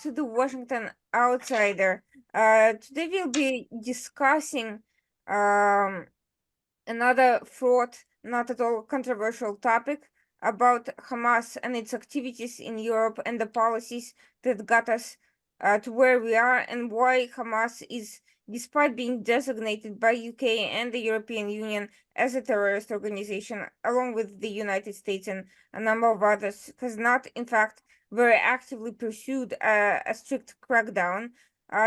to the Washington Outsider. Today we'll be discussing um, another fraught, not at all controversial topic about Hamas and its activities in Europe and the policies that got us to where we are, and why Hamas is, despite being designated by UK and the European Union as a terrorist organization, along with the United States and a number of others, has not, in fact, very actively pursued a strict crackdown.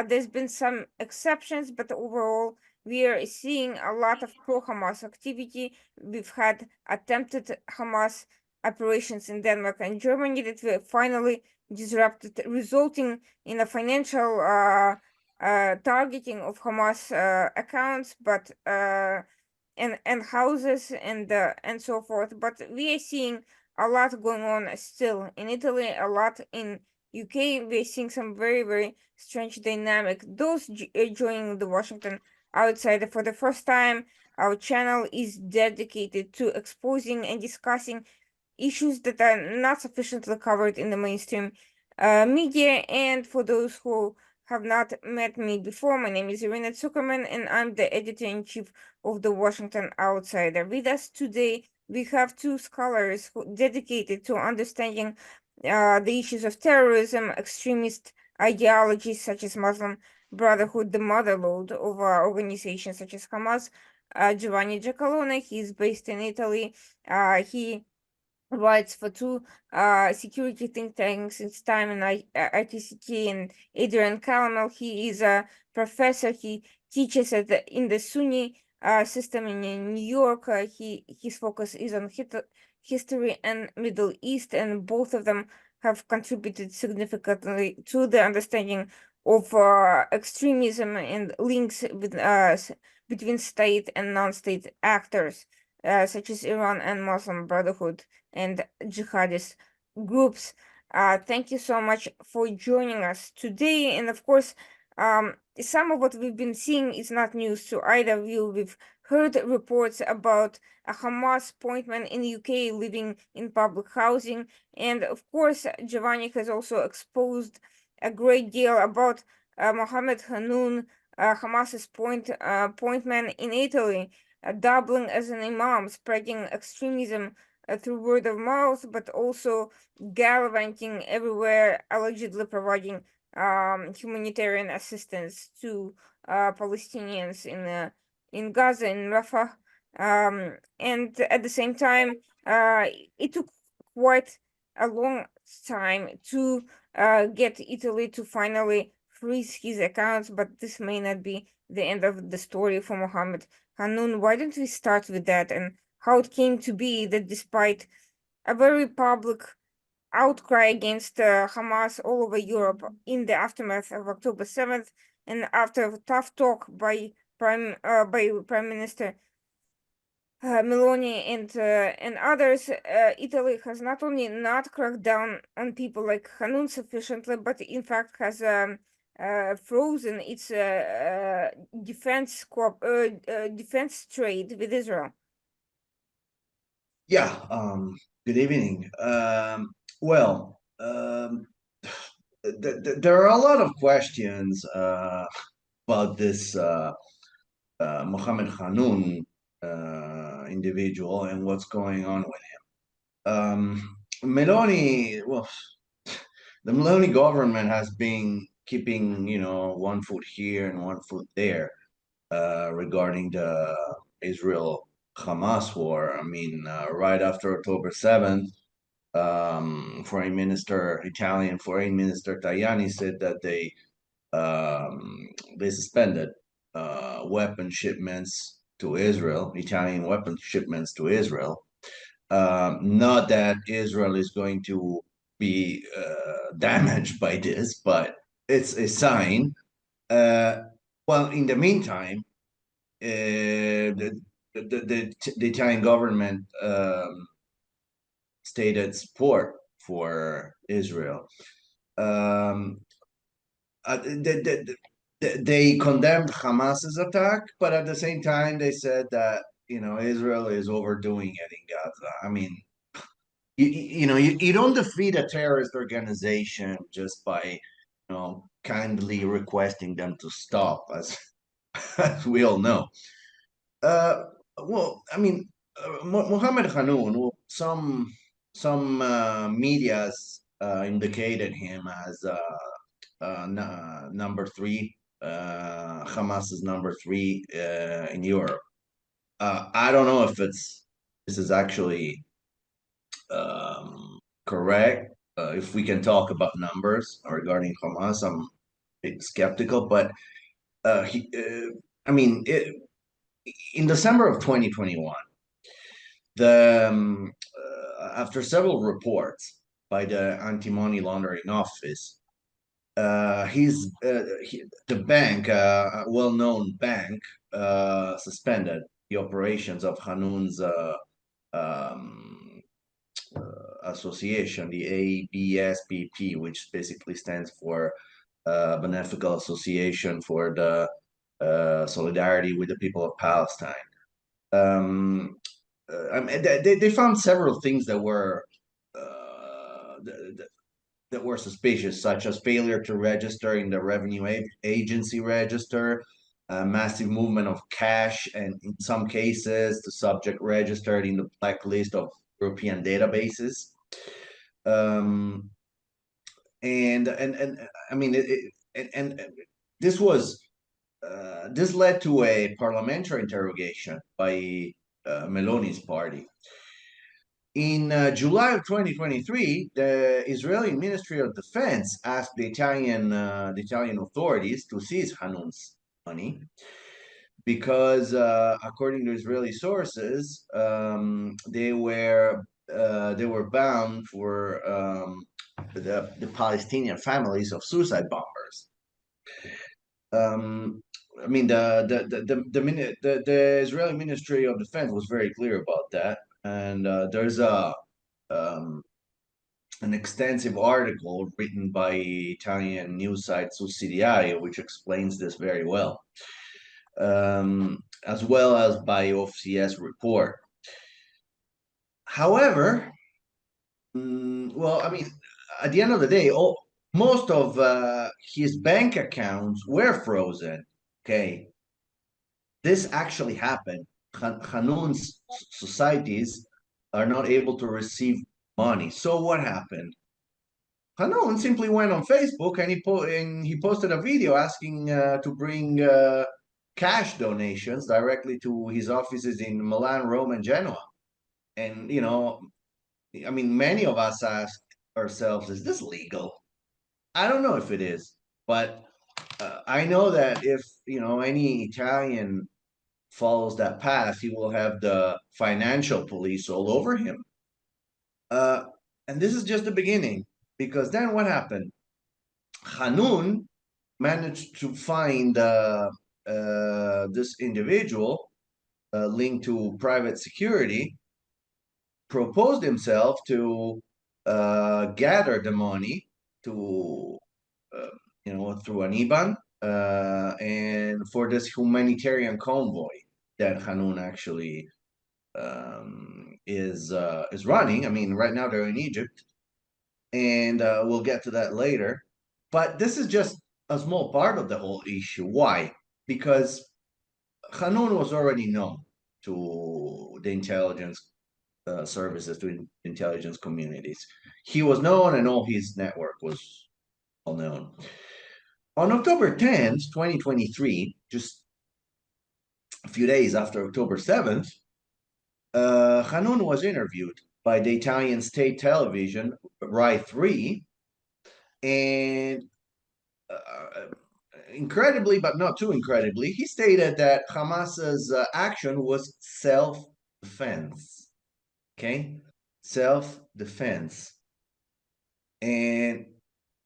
There's been some exceptions, but overall, we are seeing a lot of pro-Hamas activity. We've had attempted Hamas operations in Denmark and Germany that were finally disrupted, resulting in a financial targeting of Hamas accounts, but and houses and so forth. But we are seeing a lot going on still in Italy, a lot in UK. We're seeing some very strange dynamic. Those joining the Washington Outsider for the first time, our channel is dedicated to exposing and discussing issues that are not sufficiently covered in the mainstream media. And for those who have not met me before, my name is Irina Zuckerman, and I'm the editor-in-chief of the Washington Outsider. With us today, we have two scholars dedicated to understanding the issues of terrorism, extremist ideologies such as Muslim Brotherhood, the motherlode of organizations such as Hamas. Giovanni Giacalone, he's based in Italy. He writes for two security think tanks since time in ITCT, and Adrian Calamel. He is a professor. He teaches in the SUNY system in New York. His focus is on history and Middle East, and both of them have contributed significantly to the understanding of extremism and links between state and non-state actors, such as Iran and Muslim Brotherhood and jihadist groups. Thank you so much for joining us today. And of course, some of what we've been seeing is not news to either of you. We've heard reports about a Hamas appointment in the UK living in public housing. And of course, Giovanni has also exposed a great deal about Mohammed Hanoun, Hamas's appointment in Italy, doubling as an imam, spreading extremism through word of mouth, but also gallivanting everywhere, allegedly providing humanitarian assistance to Palestinians in Gaza, in Rafah. And at the same time, it took quite a long time to get Italy to finally freeze his accounts, but this may not be the end of the story for Mohammed Hanoun. Why don't we start with that, and how it came to be that despite a very public outcry against Hamas all over Europe in the aftermath of October 7th, and after a tough talk by Prime Minister Meloni and others, Italy has not only not cracked down on people like Hanoun sufficiently, but in fact has frozen its defense trade with Israel. Yeah, good evening. Well, there are a lot of questions about this Mohammed Hanoun individual and what's going on with him. Meloni, well, the Meloni government has been keeping, one foot here and one foot there regarding the Israel Hamas war. I mean, right after October 7th, Italian Foreign Minister Tajani said that they suspended weapon shipments to Israel, Italian weapon shipments to Israel. Not that Israel is going to be damaged by this, but it's a sign. Well, in the meantime, the Italian government stated support for Israel. They condemned Hamas's attack, but at the same time, they said that Israel is overdoing it in Gaza. I mean, you don't defeat a terrorist organization just by kindly requesting them to stop, as as we all know. Uh, well, I mean, Mohammed Hanoun, well, some media's indicated him as number three, Hamas's number three in Europe. I don't know if this is actually correct. If we can talk about numbers regarding Hamas, I'm a bit skeptical, but I mean, in December of 2021, after several reports by the anti-money laundering office, the bank, a well-known bank, suspended the operations of Hanoun's um, association, the ABSBP, which basically stands for Beneficial Association for the Solidarity with the People of Palestine. Um, I mean, they found several things that were that were suspicious, such as failure to register in the revenue agency register, massive movement of cash, and in some cases, the subject registered in the blacklist of European databases. Um, and I mean, and this was this led to a parliamentary interrogation by Meloni's party. In July of 2023, the Israeli Ministry of Defense asked the Italian authorities to seize Hanoun's money because, according to Israeli sources, they were bound for the Palestinian families of suicide bombers. Um, I mean, the Israeli Ministry of Defense was very clear about that, and there's um, an extensive article written by Italian news site Sussidiario, which explains this very well, as well as by OFCS report. However, well, I mean, at the end of the day, most of his bank accounts were frozen. Okay, this actually happened. Hanoun's societies are not able to receive money. So what happened? Hanoun simply went on Facebook and he posted a video asking to bring cash donations directly to his offices in Milan, Rome, and Genoa. And I mean, many of us ask ourselves, is this legal? I don't know if it is, but I know that if any Italian follows that path, he will have the financial police all over him. Uh, and this is just the beginning, because then what happened? Hanoun managed to find this individual linked to private security, proposed himself to gather the money to, through an IBAN, and for this humanitarian convoy that Hanoun actually is running. I mean, right now they're in Egypt, and we'll get to that later. But this is just a small part of the whole issue. Why? Because Hanoun was already known to the intelligence services, to intelligence communities. He was known, and all his network was well known. On October 10th, 2023, just a few days after October 7th, Hanoun was interviewed by the Italian state television, Rai 3, and uh, incredibly, but not too incredibly, he stated that Hamas's action was self-defense. Okay, self-defense, and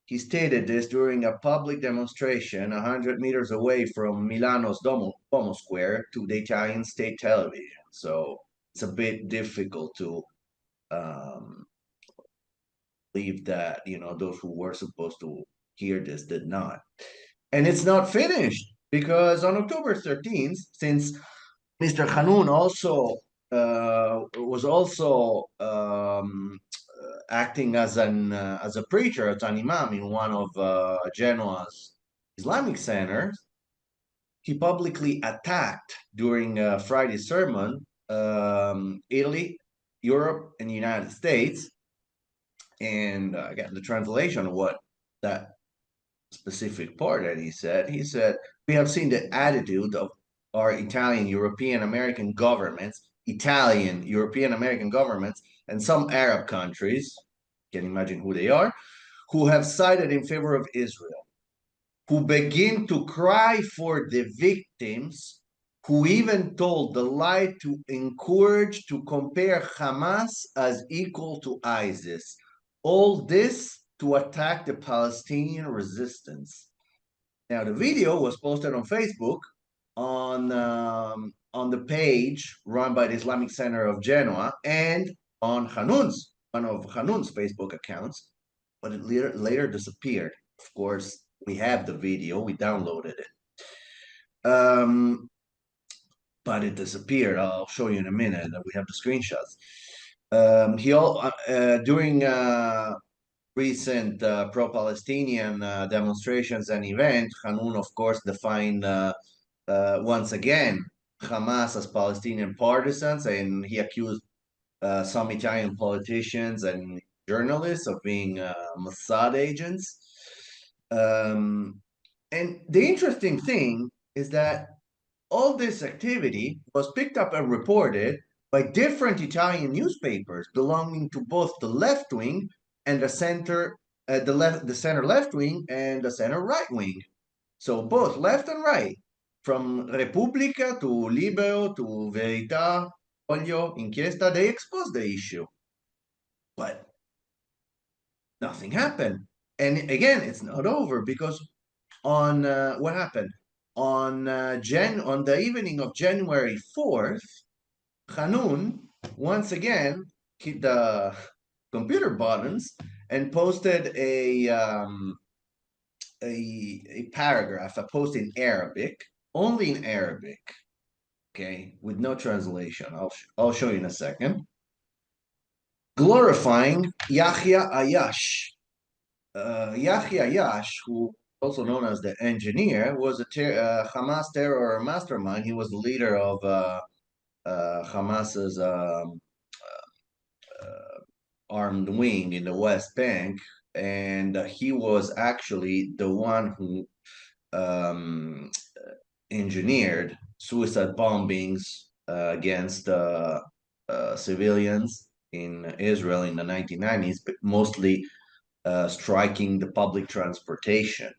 he stated this during a public demonstration 100 meters away from Milano's Duomo Square to the Italian state television. So it's a bit difficult to um, believe that those who were supposed to hear this did not. And it's not finished, because on October 13th, since Mr. Hanoun also was also acting as a preacher, as an imam in one of Genoa's Islamic centers, he publicly attacked during a Friday sermon Italy, Europe, and the United States. And again, the translation of what that specific part that he said, we have seen the attitude of our Italian, European, American governments, Italian, European, American governments, and some Arab countries, you can imagine who they are, who have sided in favor of Israel, who begin to cry for the victims, who even told the lie to encourage to compare Hamas as equal to ISIS. All this to attack the Palestinian resistance. Now, the video was posted on Facebook on the page run by the Islamic Center of Genoa and on Hanun's, one of Hanun's Facebook accounts, but it later disappeared. Of course, we have the video, we downloaded it. But it disappeared. I'll show you in a minute. We have the screenshots. During recent pro-Palestinian demonstrations and events, Hanun, of course, defined once again Hamas as Palestinian partisans, and he accused some Italian politicians and journalists of being Mossad agents. And the interesting thing is that all this activity was picked up and reported by different Italian newspapers belonging to both the left wing and the center, the center left wing and the center right wing. So both left and right, from Repubblica to Libero to Verità, Olio, Inchiesta, they exposed the issue. But nothing happened. And again, it's not over because on what happened? On the evening of January 4th, Hanun once again hit the computer buttons and posted a paragraph, a post in Arabic, only in Arabic, okay, with no translation. I'll show you in a second. Glorifying Yahya Ayash. Yahya Ayash, who also known as the engineer, was a Hamas terror mastermind. He was the leader of Hamas's armed wing in the West Bank, and he was actually the one who engineered suicide bombings against civilians in Israel in the 1990s, but mostly striking the public transportation.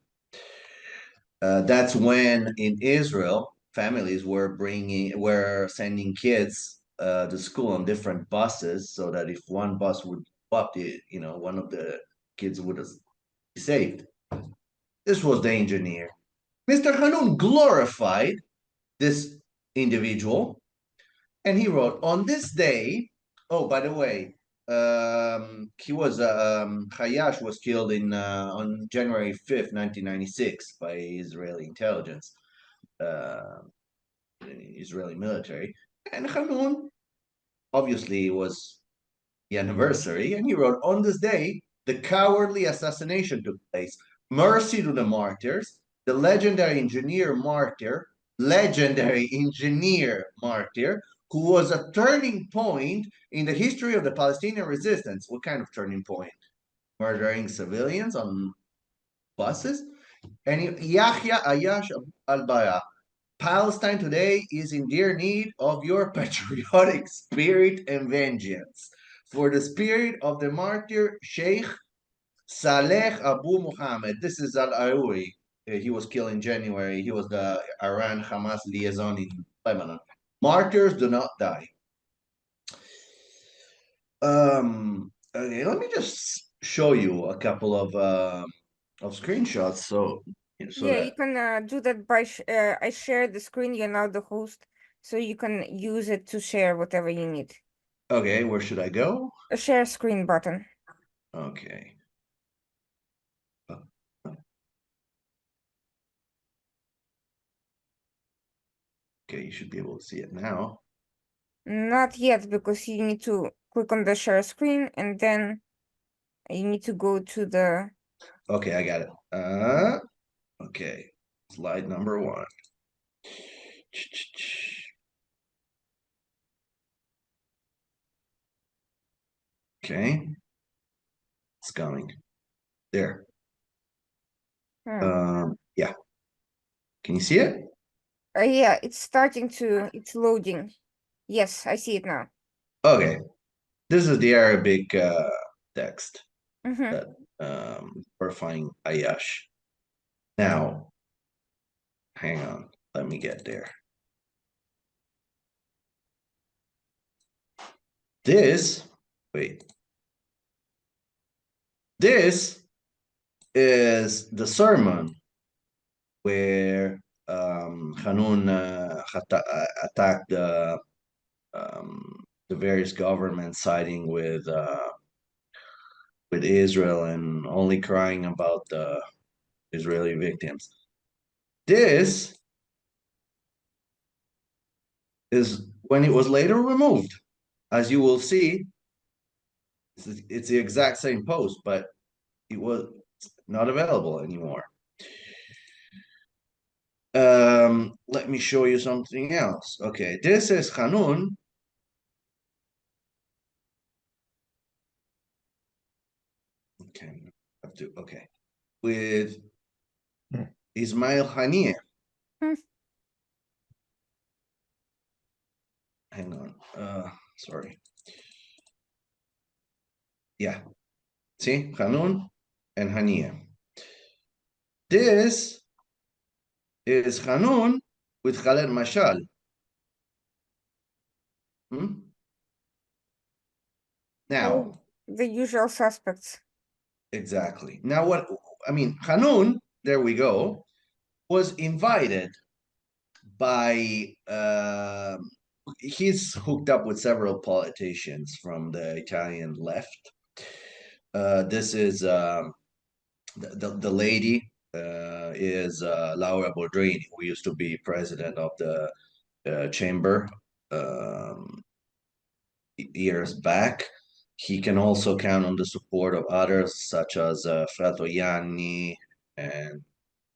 That's when in Israel, families were sending kids to school on different buses, so that if one bus would go up, one of the kids would be saved. This was the engineer. Mr. Hanun glorified this individual, and he wrote, on this day, oh, by the way, Hayash was killed on January 5th, 1996 by Israeli intelligence, Israeli military. And Hanun, obviously, was the anniversary, and he wrote, on this day, the cowardly assassination took place. Mercy to the martyrs, the legendary engineer martyr, who was a turning point in the history of the Palestinian resistance. What kind of turning point? Murdering civilians on buses? And Yahya Ayash al-Baya. Palestine today is in dear need of your patriotic spirit and vengeance. For the spirit of the martyr Sheikh Saleh Abu Muhammad. This is Al-Aoui. He was killed in January. He was the Iran-Hamas liaison in Lebanon. Martyrs do not die. Okay, let me just show you a couple of screenshots so Yeah, that you can do that by I share the screen, you're now the host, so you can use it to share whatever you need. okay, where should I go? A share screen button. Okay. Okay, you should be able to see it now. Not yet, because you need to click on the share screen and then You need to go to the. Okay, I got it. Okay, slide number 1. Okay, it's coming. There. Yeah. Can you see it? Yeah, it's loading. Yes, I see it now. Okay, this is the Arabic text Mm-hmm. that horrifying Ayash. Now, hang on, let me get there. Wait. This is the sermon where Hanun attacked the various governments siding with Israel and only crying about the Israeli victims. This is when it was later removed. As you will see, it's the exact same post, but it was not available anymore. Let me show you something else. Okay, this is Hanun. Okay, have to okay with Ismail Haniyeh. Hmm. Hang on. Sorry. Yeah. See, Hanun and Haniyeh. This is Hanun with Khaled Mashal. Hmm? Oh, Now, the usual suspects. exactly. Now, what I mean, Hanun, there we go, was invited by he's hooked up with several politicians from the Italian left. This is the lady is Laura Boldrini, who used to be president of the chamber years back. He can also count on the support of others such as Fratoianni and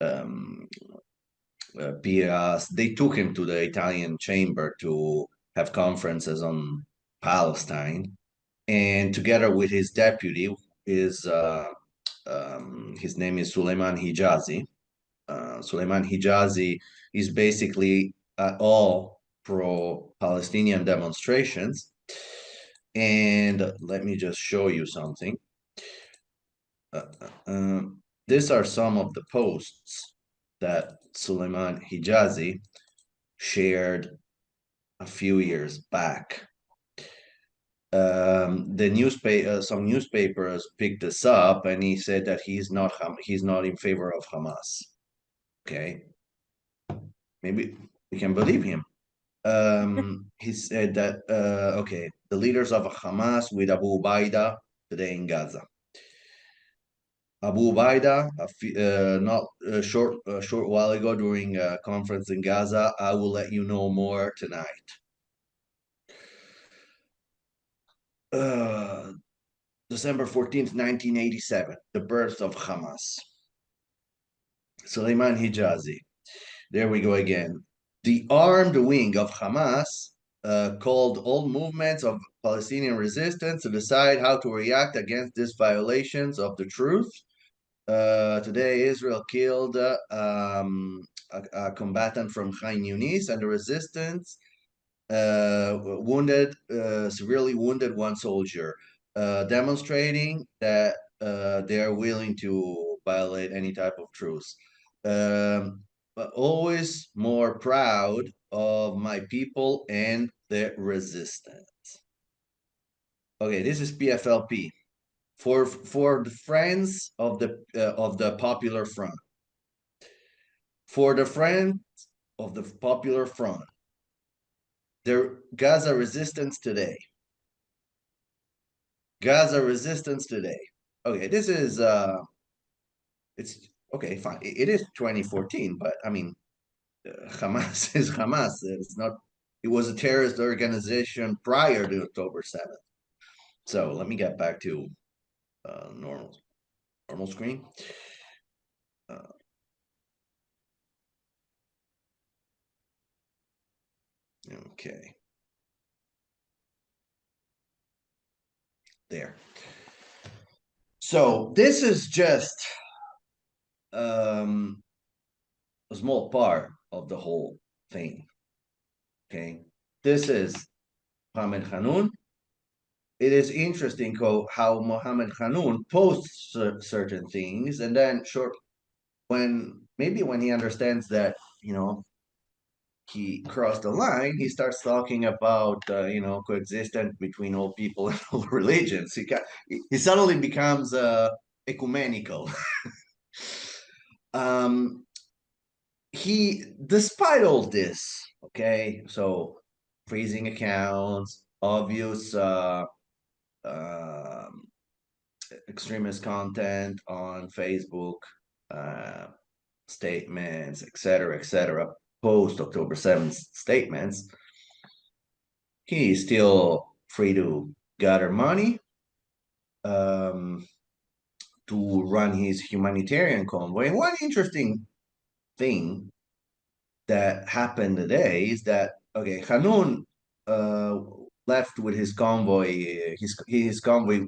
um, Piras. They took him to the Italian chamber to have conferences on Palestine, and together with his deputy, his name is Suleiman Hijazi. Suleiman Hijazi is basically all pro-Palestinian demonstrations. And let me just show you something. Uh, these are some of the posts that Suleiman Hijazi shared a few years back. The newspaper, some newspapers picked this up, and he said that he's not in favor of Hamas. Okay, maybe we can believe him. He said that okay, the leaders of Hamas with Abu Baida today in Gaza. Abu Baida, not a short while ago during a conference in Gaza. I will let you know more tonight. December 14th, 1987, the birth of Hamas. Suleiman Hijazi. There we go again. The armed wing of Hamas called all movements of Palestinian resistance to decide how to react against these violations of the truth. Today, Israel killed a combatant from Khan Yunis, and the resistance severely wounded one soldier, demonstrating that they are willing to violate any type of truce. But always more proud of my people and their resistance. Okay, this is PFLP for the friends of the Popular Front. For the friends of the Popular Front, their Gaza resistance today. Gaza resistance today. Okay, this is it's okay, fine. It is 2014, but I mean, Hamas is Hamas. It's not. It was a terrorist organization prior to October 7th. So let me get back to normal screen. Uh, okay, there. So this is just um, a small part of the whole thing. Okay, this is Mohammed Hanun. It is interesting how Mohammed Hanun posts certain things, and then when he understands that he crossed the line, he starts talking about coexistence between all people and all religions. He suddenly becomes ecumenical. um, despite all this, okay, so freezing accounts, obvious um extremist content on Facebook, uh, statements, etc., post October 7th statements, he is still free to gather money um, to run his humanitarian convoy. And one interesting thing that happened today is that, okay, Hanun uh, left with his convoy, his convoy.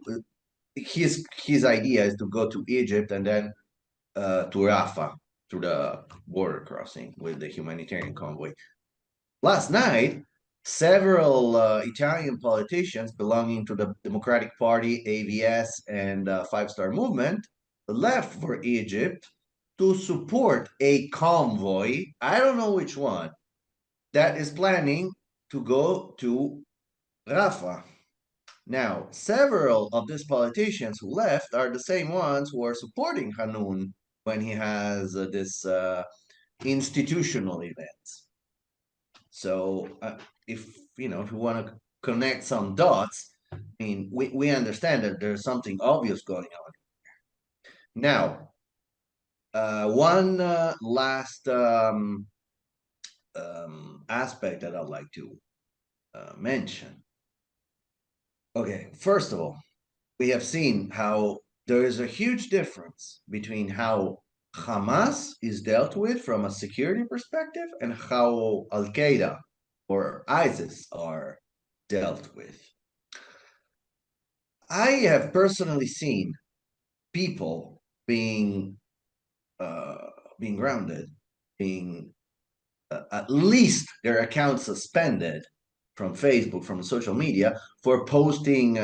His idea is to go to Egypt and then to Rafah, to the border crossing with the humanitarian convoy. Last night, several Italian politicians belonging to the Democratic Party, AVS, and Five Star Movement left for Egypt to support a convoy, I don't know which one, that is planning to go to Rafah. Now, several of these politicians who left are the same ones who are supporting Hanun when he has this institutional events. So, if you want to connect some dots, I mean, we understand that there's something obvious going on. Now, one last aspect that I'd like to mention. Okay, first of all, we have seen how there is a huge difference between how Hamas is dealt with from a security perspective and how Al Qaeda or ISIS are dealt with. I have personally seen people uh, being grounded, being at least their accounts suspended from Facebook, from social media, for posting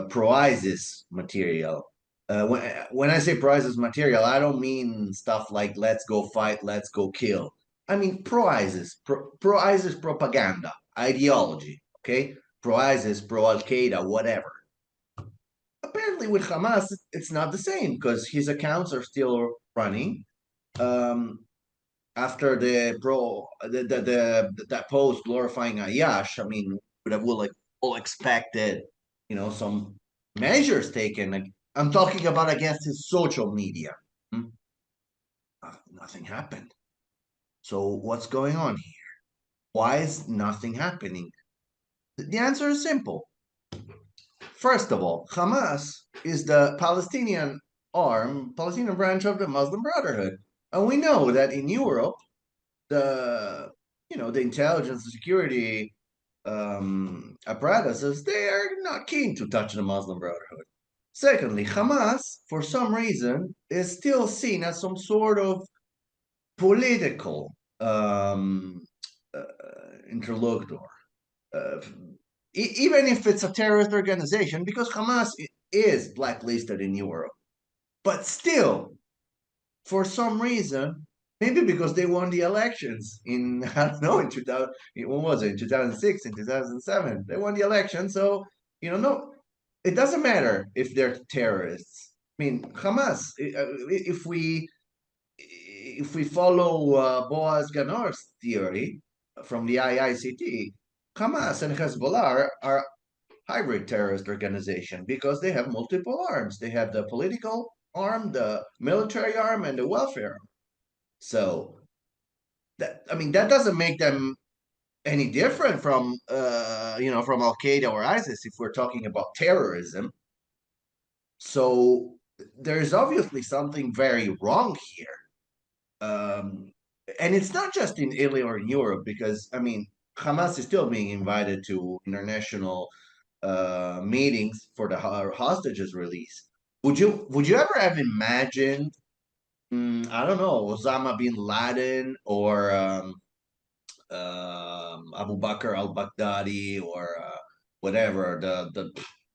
pro-ISIS material. When I say pro-ISIS material, I don't mean stuff like "let's go fight, let's go kill." I mean pro-ISIS, pro-ISIS propaganda, ideology. Okay, pro-ISIS, pro-Al Qaeda, whatever. Apparently, with Hamas, it's not the same because his accounts are still running. Um, After that post glorifying Ayash, I mean, would like all expected, some measures taken. Like, I'm talking about against his social media. Hmm? Nothing happened. So what's going on here? Why is nothing happening? The answer is simple. First of all, Hamas is the Palestinian branch of the Muslim Brotherhood. And we know that in Europe, the the intelligence and security apparatuses, they are not keen to touch the Muslim Brotherhood. Secondly, Hamas, for some reason, is still seen as some sort of political uh, interlocutor. Uh, Even if it's a terrorist organization, because Hamas is blacklisted in Europe. But still, for some reason, maybe because they won the elections in I don't know in 2000, when was it, in 2006, in 2007, they won the election. So no, it doesn't matter if they're terrorists. I mean, Hamas. If we follow Boaz Ganor's theory from the IICT, Hamas and Hezbollah are hybrid terrorist organization because they have multiple arms. They have the political arm, the military arm, and the welfare arm. So that doesn't make them any different from from Al Qaeda or ISIS if we're talking about terrorism. So there's obviously something very wrong here. And it's not just in Italy or in Europe, because I mean, Hamas is still being invited to international meetings for the hostages release. Would you ever have imagined, I don't know, Osama bin Laden or Abu Bakr al-Baghdadi or whatever,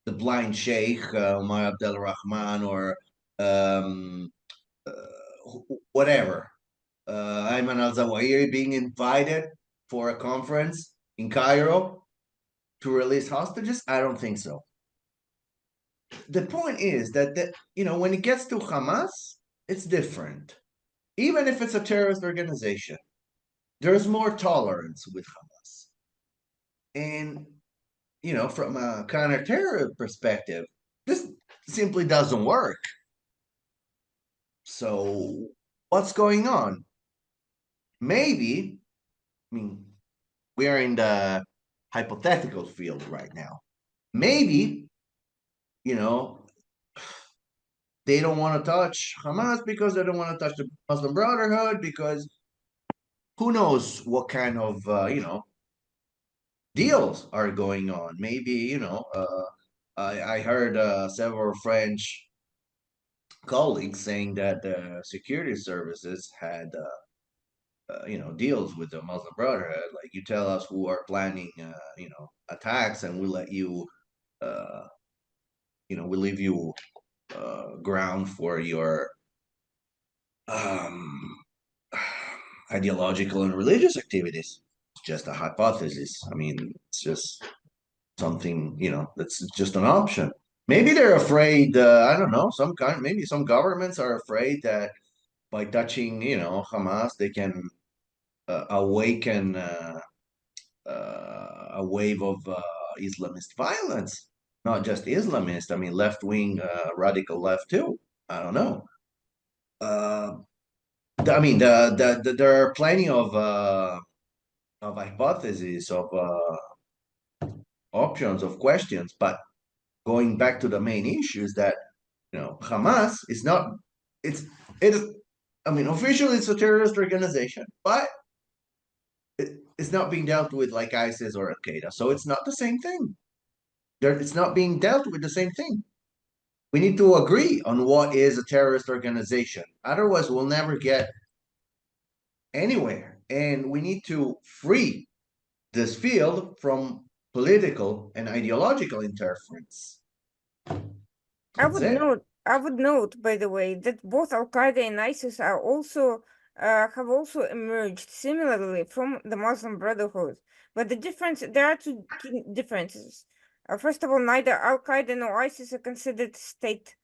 the blind sheikh, Umar Abdel Rahman, or um, uh, whatever, Ayman al-Zawahiri being invited for a conference in Cairo to release hostages? I don't think so. The point is that when it gets to Hamas, it's different. Even if it's a terrorist organization, there's more tolerance with Hamas. And from a counter-terror perspective, this simply doesn't work. So what's going on? Maybe, I mean, we are in the hypothetical field right now. Maybe, you know, they don't want to touch Hamas because they don't want to touch the Muslim Brotherhood, because who knows what kind of, deals are going on. Maybe, I heard several French colleagues saying that the security services had deals with the Muslim Brotherhood. Like, you tell us who are planning, attacks, and we let you, uh, we leave you ground for your um, ideological and religious activities. It's just a hypothesis. I mean, it's just something, that's just an option. Maybe they're afraid. I don't know. Maybe some governments are afraid that by touching, Hamas, they can awaken a wave of Islamist violence. Not just Islamist. I mean, left wing, radical left too. I don't know. Uh, I mean, there are plenty of hypotheses, of options, of questions, but going back to the main issue is that Hamas is not. It's. I mean, officially it's a terrorist organization, but it's not being dealt with like ISIS or Al Qaeda. So it's not the same thing. It's not being dealt with the same thing. We need to agree on what is a terrorist organization. Otherwise, we'll never get anywhere. And we need to free this field from political and ideological interference. That's it. I would note, by the way, that both Al Qaeda and ISIS are also have also emerged similarly from the Muslim Brotherhood. But there are two key differences. First of all, neither Al Qaeda nor ISIS are considered state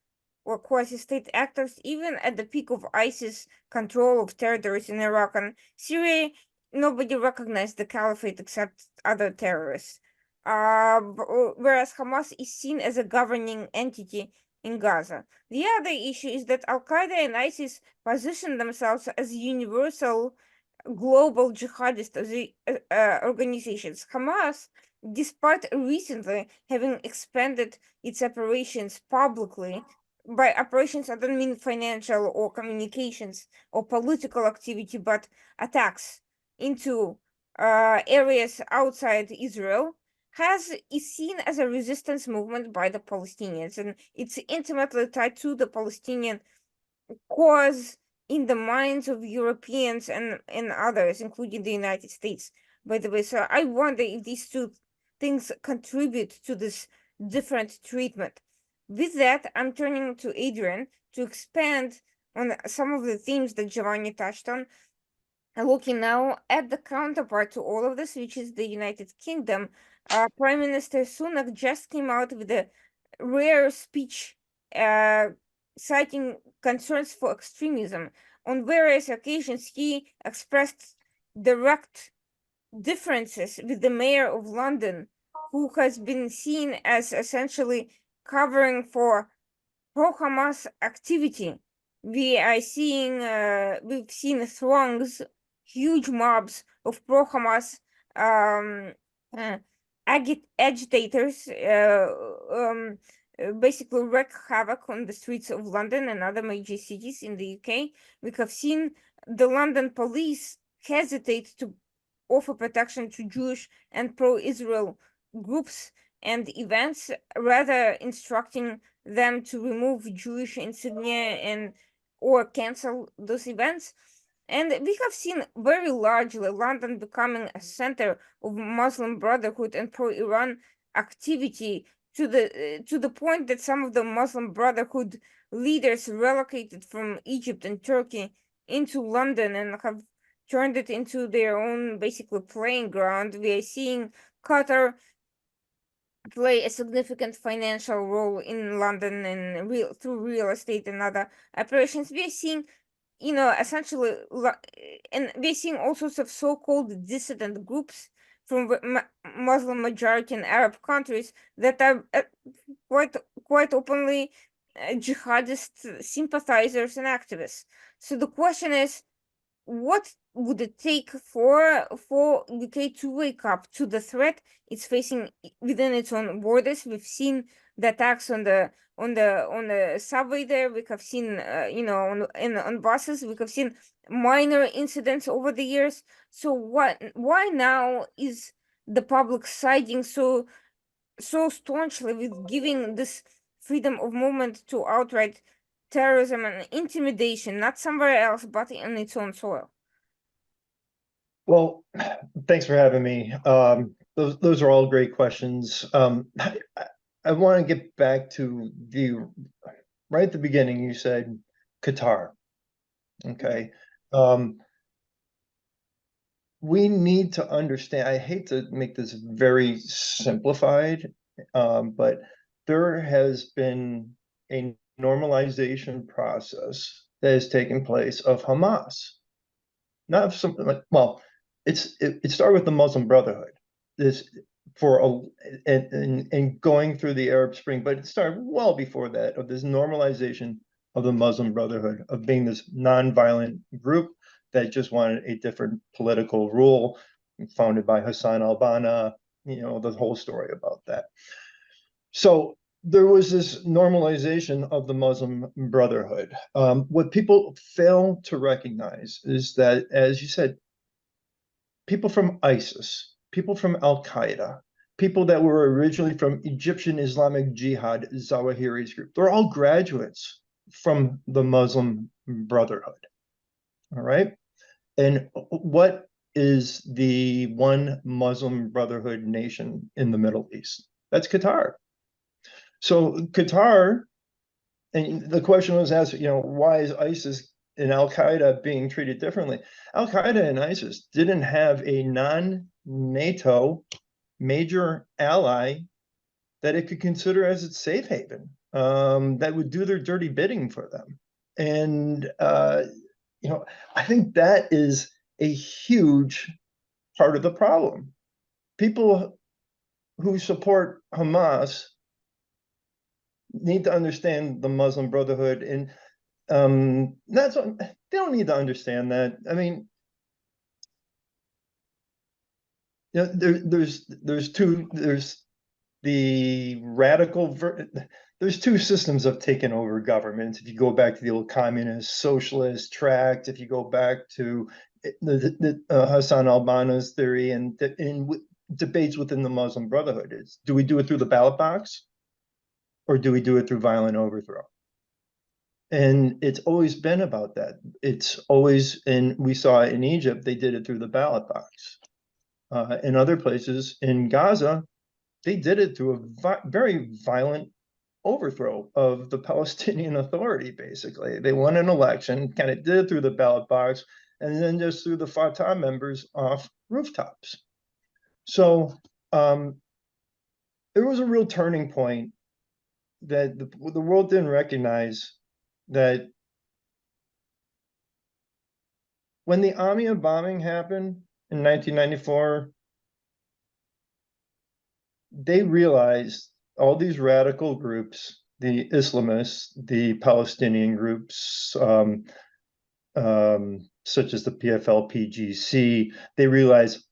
or quasi-state actors. Even at the peak of ISIS control of territories in Iraq and Syria, nobody recognized the caliphate except other terrorists. Whereas Hamas is seen as a governing entity in Gaza. The other issue is that Al Qaeda and ISIS position themselves as universal global jihadist organizations. Hamas, despite recently having expanded its operations publicly, by operations, I don't mean financial or communications or political activity, but attacks into areas outside Israel, is seen as a resistance movement by the Palestinians, and it's intimately tied to the Palestinian cause in the minds of Europeans and others, including the United States, by the way. So I wonder if these two things contribute to this different treatment. With that, I'm turning to Adrian to expand on some of the themes that Giovanni touched on, looking now at the counterpart to all of this, which is the United Kingdom. Prime Minister Sunak just came out with a rare speech uh, citing concerns for extremism. On various occasions, he expressed direct differences with the mayor of London, who has been seen as essentially covering for pro-Hamas activity. We've seen throngs, huge mobs of pro-Hamas um, uh, agitators basically wreak havoc on the streets of London and other major cities in the UK. We have seen the London police hesitate to offer protection to Jewish and pro-Israel groups and events, rather instructing them to remove Jewish insignia and or cancel those events. And we have seen very largely London becoming a center of Muslim Brotherhood and pro-Iran activity to the point that some of the Muslim Brotherhood leaders relocated from Egypt and Turkey into London and have turned it into their own basically playing ground. We are seeing Qatar play a significant financial role in London and through real estate and other operations. We are seeing, essentially, and we're seeing all sorts of so-called dissident groups from Muslim majority and Arab countries that are quite openly jihadist sympathizers and activists. So the question is, what would it take for UK to wake up to the threat it's facing within its own borders? We've seen the attacks on the subway there. We have seen on buses. We have seen minor incidents over the years. So why now is the public siding so staunchly with giving this freedom of movement to outright terrorism and intimidation, not somewhere else, but in its own soil? Well, thanks for having me. Those are all great questions. I want to get back to right at the beginning, you said Qatar. Okay. We need to understand, I hate to make this very simplified, but there has been a normalization process that has taken place of Hamas. Not something like, well, it started with the Muslim Brotherhood. This and going through the Arab Spring, but it started well before that, of this normalization of the Muslim Brotherhood, of being this nonviolent group that just wanted a different political rule, founded by Hassan al-Banna, the whole story about that. So there was this normalization of the Muslim Brotherhood. What people fail to recognize is that, as you said, people from ISIS, people from Al-Qaeda, people that were originally from Egyptian Islamic Jihad, Zawahiri's group, they're all graduates from the Muslim Brotherhood. All right. And what is the one Muslim Brotherhood nation in the Middle East? That's Qatar. So Qatar, and the question was asked, why is ISIS and Al-Qaeda being treated differently? Al-Qaeda and ISIS didn't have a non-NATO major ally that it could consider as its safe haven, that would do their dirty bidding for them. And, I think that is a huge part of the problem. People who support Hamas need to understand the Muslim Brotherhood, and they don't need to understand that. I mean, there's the radical there's two systems of taking over government. If you go back to the old communist socialist tract, if you go back to the Hassan al-Banna's theory, and in debates within the Muslim Brotherhood, is, do we do it through the ballot box, or do we do it through violent overthrow? And it's always been about that. It's always, and we saw it in Egypt, they did it through the ballot box. In other places, in Gaza, they did it through a very violent overthrow of the Palestinian Authority, basically. They won an election, kind of did it through the ballot box, and then just threw the Fatah members off rooftops. So there was a real turning point that the world didn't recognize, that when the Amiens bombing happened in 1994, they realized all these radical groups, the Islamists, the Palestinian groups, such as the PFL-PGC, they realized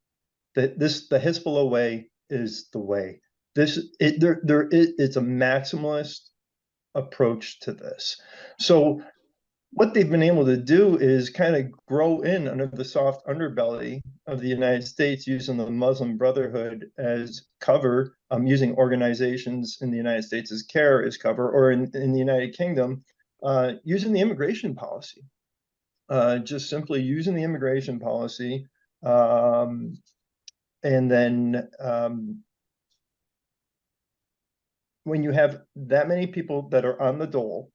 that the Hezbollah way is the way. It's a maximalist approach to this. So what they've been able to do is kind of grow in under the soft underbelly of the United States, using the Muslim Brotherhood as cover, using organizations in the United States as cover, or in the United Kingdom, using the immigration policy, just simply using the immigration policy, and then when you have that many people that are on the dole,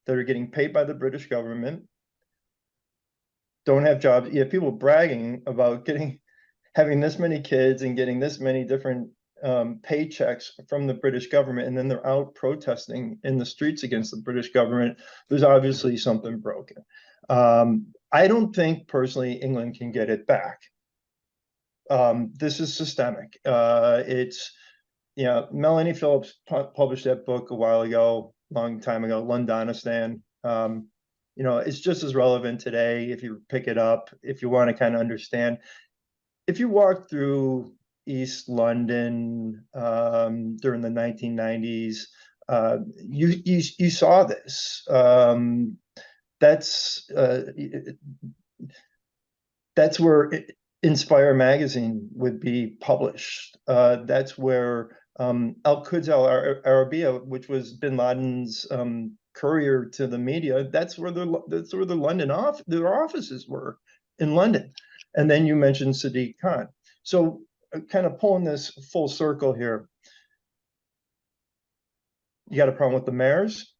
that are getting paid by the British government, don't have jobs. You have people bragging about having this many kids and getting this many different paychecks from the British government, and then they're out protesting in the streets against the British government. There's obviously something broken. I don't think personally England can get it back. This is systemic. Melanie Phillips published that book a while ago, long time ago, Londonistan. It's just as relevant today if you pick it up, if you want to kind of understand. If you walk through East London during the 1990s, you saw this. That's where Inspire magazine would be published. That's where Al-Quds al-Arabiya, which was Bin Laden's courier to the media, that's where their offices were, in London. And then you mentioned Sadiq Khan. So kind of pulling this full circle here. You got a problem with the mayors.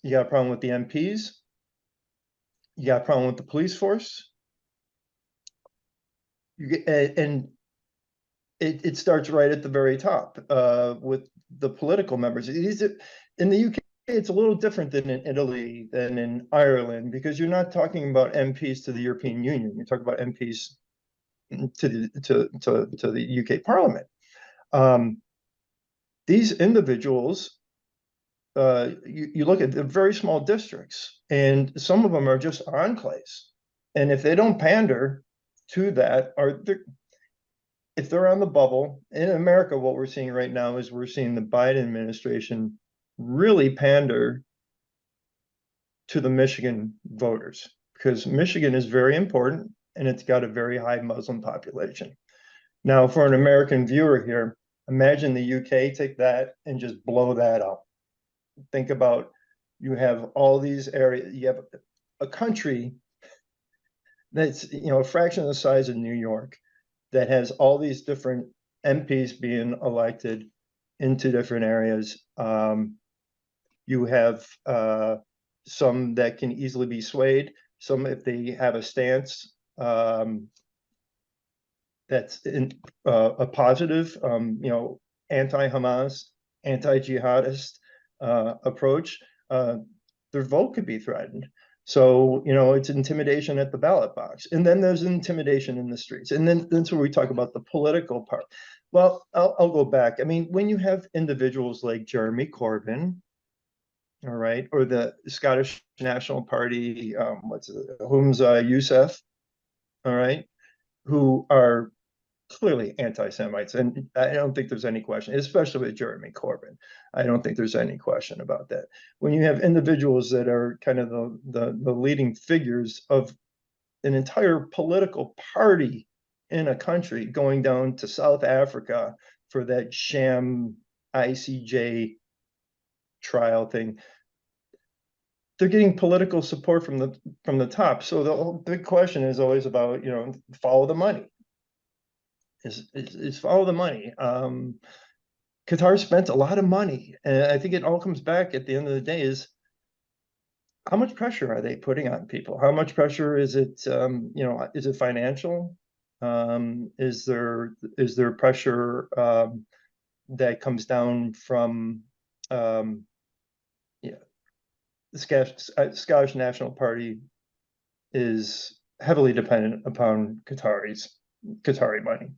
You got a problem with the MPs. You got a problem with the police force. And it starts right at the very top with the political members. In the UK, it's a little different than in Italy, than in Ireland, because you're not talking about MPs to the European Union. You're talking about MPs to the UK Parliament. These individuals, you look at the very small districts, and some of them are just enclaves. And if they don't pander to that, if they're on the bubble, in America, what we're seeing right now is we're seeing the Biden administration really pander to the Michigan voters, because Michigan is very important and it's got a very high Muslim population. Now, for an American viewer here, imagine the UK take that and just blow that up. Think about, you have all these areas, you have a country that's a fraction of the size of New York, that has all these different MPs being elected into different areas. You have some that can easily be swayed, some if they have a stance that's a positive, anti-Hamas, anti-jihadist approach, their vote could be threatened. So, it's intimidation at the ballot box. And then there's intimidation in the streets. And then that's where we talk about the political part. Well, I'll go back. I mean, when you have individuals like Jeremy Corbyn, all right, or the Scottish National Party, Youssef, all right, who are clearly anti-Semites, and I don't think there's any question, especially with Jeremy Corbyn. I don't think there's any question about that. When you have individuals that are kind of the leading figures of an entire political party in a country, going down to South Africa for that sham ICJ trial thing, they're getting political support from the top. So the whole big question is always about, follow the money. Is follow the money. Qatar spent a lot of money, and I think it all comes back at the end of the day is, how much pressure are they putting on people? How much pressure is it? Is it financial? Is there pressure that comes down from the Scottish National Party is heavily dependent upon Qatari money.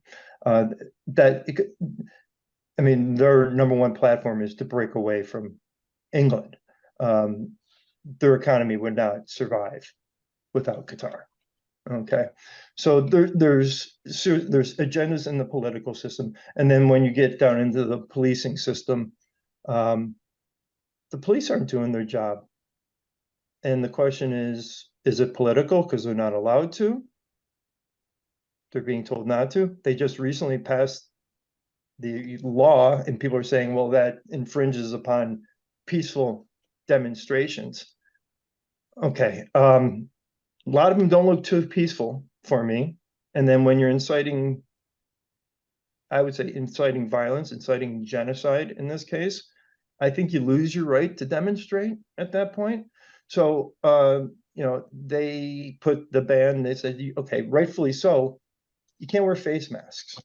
Their number one platform is to break away from England. Their economy would not survive without Qatar. Okay, so there's agendas in the political system, and then when you get down into the policing system, the police aren't doing their job. And the question is it political because they're not allowed to? They're being told not to. They just recently passed the law, and people are saying, well, that infringes upon peaceful demonstrations. Okay, a lot of them don't look too peaceful for me. And then when you're inciting, I would say inciting violence, inciting genocide in this case, I think you lose your right to demonstrate at that point. So, they put the ban, they said, okay, rightfully so, you can't wear face masks.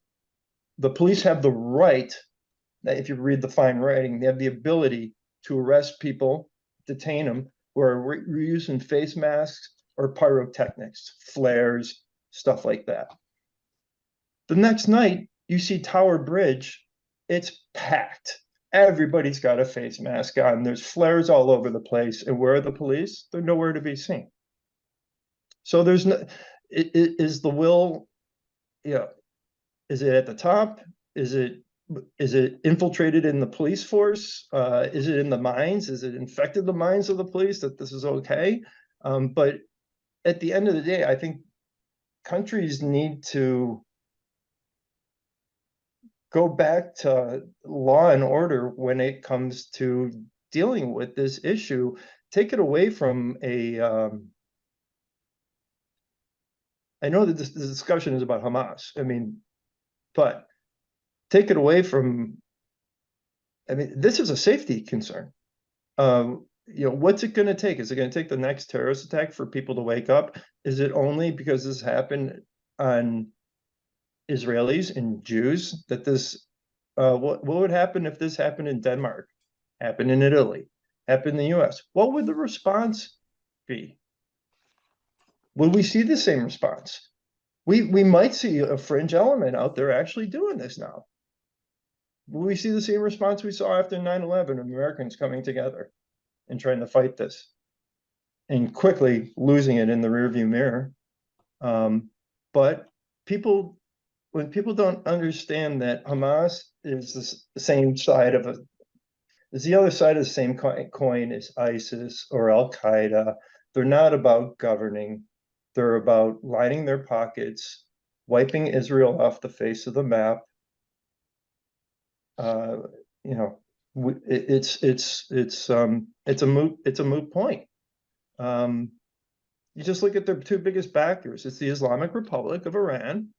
The police have the right, that if you read the fine writing, they have the ability to arrest people, detain them, who are reusing face masks or pyrotechnics, flares, stuff like that. The next night, you see Tower Bridge, it's packed. Everybody's got a face mask on. There's flares all over the place. And where are the police? They're nowhere to be seen. So there's no, is the will, is it at the top? Is it infiltrated in the police force? Is it in the minds? Is it infected the minds of the police that this is okay? But at the end of the day, I think countries need to go back to law and order when it comes to dealing with this issue. Take it away from I know that this discussion is about Hamas. But take it away from, this is a safety concern. What's it going to take? Is it going to take the next terrorist attack for people to wake up? Is it only because this happened on Israelis and Jews that this, what would happen if this happened in Denmark, happened in Italy, happened in the US? What would the response be? Would we see the same response? We might see a fringe element out there actually doing this now. Will we see the same response we saw after 9/11 of Americans coming together and trying to fight this and quickly losing it in the rearview mirror? But when people don't understand that Hamas is the same side of is the other side of the same coin as ISIS or Al Qaeda. They're not about governing. They're about lining their pockets, wiping Israel off the face of the map. It's a moot point. You just look at their two biggest backers. It's the Islamic Republic of Iran,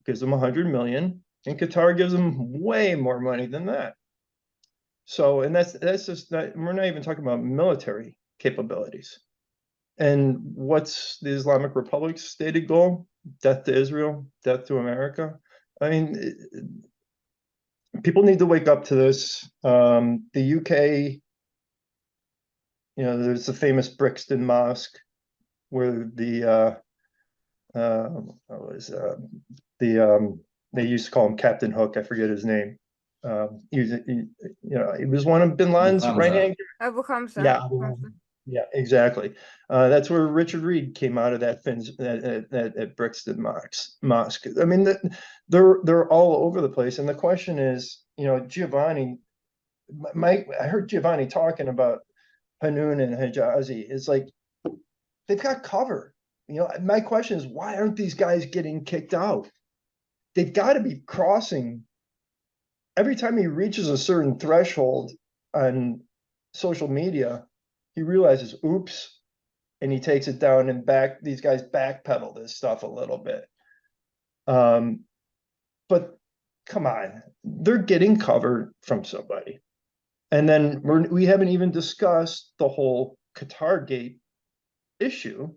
gives them 100 million, and Qatar gives them way more money than that. So, and that's just not, we're not even talking about military capabilities. And what's the Islamic Republic's stated goal? Death to Israel, death to America. People need to wake up to this. The UK, there's the famous Brixton Mosque where they used to call him Captain Hook. I forget his name. He was one of Bin Laden's right hand. Abu Hamza. Yeah, yeah, exactly. That's where Richard Reed came out of that at Brixton Mosque. They're all over the place, and the question is, Giovanni. I heard Giovanni talking about Hanun and Hijazi. It's like they've got cover. My question is, why aren't these guys getting kicked out? They've got to be crossing. Every time he reaches a certain threshold on social media, he realizes, oops, and he takes it down and these guys backpedal this stuff a little bit. But come on, they're getting cover from somebody. And then we haven't even discussed the whole Qatar Gate issue,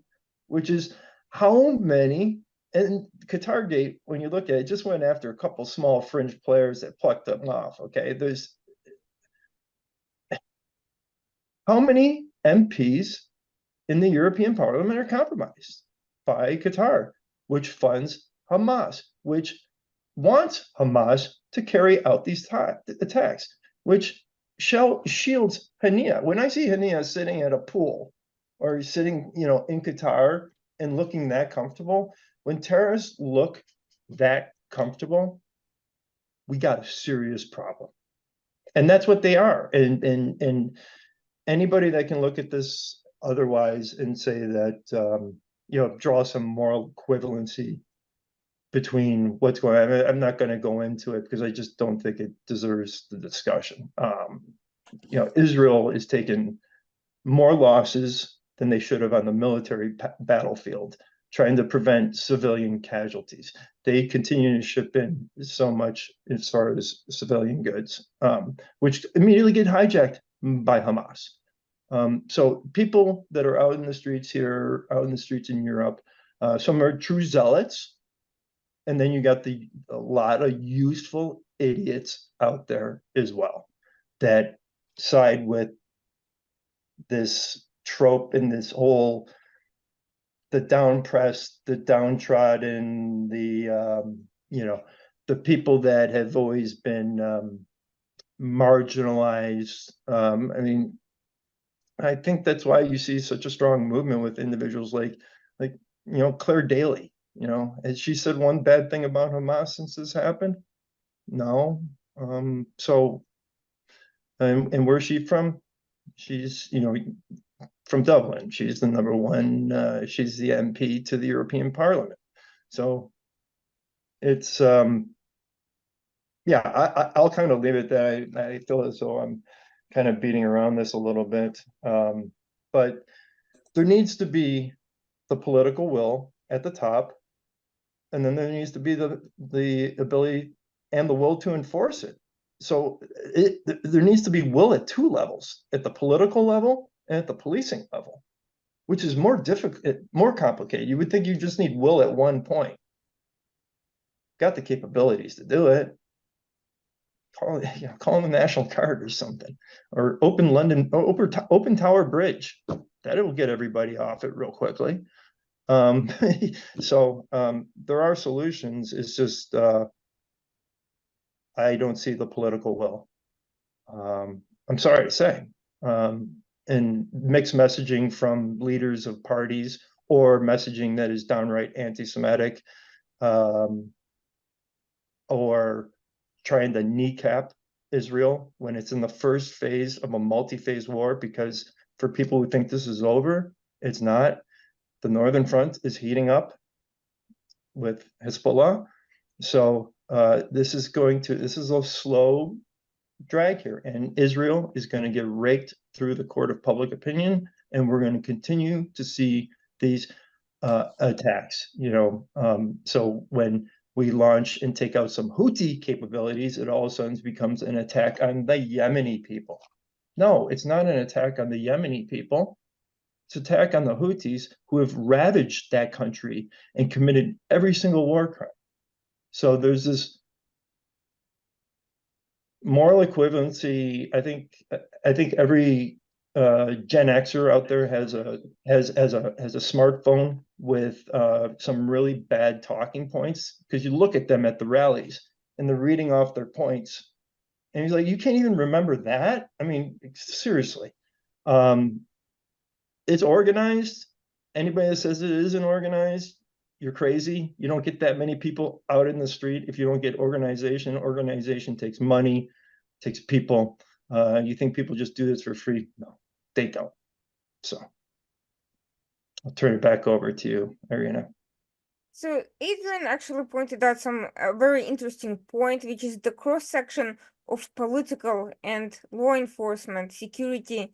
which is how many, and Qatar Gate, when you look at it, just went after a couple small fringe players that plucked them off. Okay, there's how many MPs in the European Parliament are compromised by Qatar, which funds Hamas, which wants Hamas to carry out these attacks, which shields Hania. When I see Hania sitting at a pool or sitting, in Qatar and looking that comfortable, when terrorists look that comfortable, we got a serious problem. And that's what they are. And anybody that can look at this otherwise and say that, draw some moral equivalency between what's going on. I'm not going to go into it because I just don't think it deserves the discussion. Israel is taking more losses than they should have on the military battlefield, trying to prevent civilian casualties. They continue to ship in so much as far as civilian goods, which immediately get hijacked by Hamas. So people that are out in the streets here, out in the streets in Europe, some are true zealots. And then you got a lot of useful idiots out there as well that side with this trope and this whole the down-pressed, the downtrodden, the people that have always been marginalized. I think that's why you see such a strong movement with individuals like Claire Daly. Has she said one bad thing about Hamas since this happened? No. So, and where's she from? She's, from Dublin. She's the number one, she's the MP to the European Parliament. So it's, yeah, I'll kind of leave it there. I feel as though I'm kind of beating around this a little bit. But there needs to be the political will at the top, and then there needs to be the ability and the will to enforce it. So there needs to be will at two levels, at the political level and at the policing level, which is more difficult, more complicated. You would think you just need will at one point. Got the capabilities to do it. Call them the National Guard or something, or open Tower Bridge. That'll get everybody off it real quickly. So there are solutions. It's just I don't see the political will. I'm sorry to say. And mixed messaging from leaders of parties or messaging that is downright anti-Semitic, or trying to kneecap Israel when it's in the first phase of a multi-phase war, because for people who think this is over, it's not. The Northern Front is heating up with Hezbollah. So this is a slow drag here, and Israel is going to get raked through the court of public opinion, and we're going to continue to see these attacks. So when we launch and take out some Houthi capabilities, it all of a sudden becomes an attack on the Yemeni people. No, it's not an attack on the Yemeni people. It's an attack on the Houthis, who have ravaged that country and committed every single war crime. So there's this moral equivalency. I think every Gen Xer out there has a smartphone with some really bad talking points, because you look at them at the rallies and they're reading off their points, and he's like, you can't even remember that. I mean, seriously. It's organized. Anybody that says it isn't organized, you're crazy. You don't get that many people out in the street if you don't get organization. Organization takes money, takes people. You think people just do this for free? No, they don't. So I'll turn it back over to you, Ariana. So Adrian actually pointed out some very interesting point, which is the cross-section of political and law enforcement, security,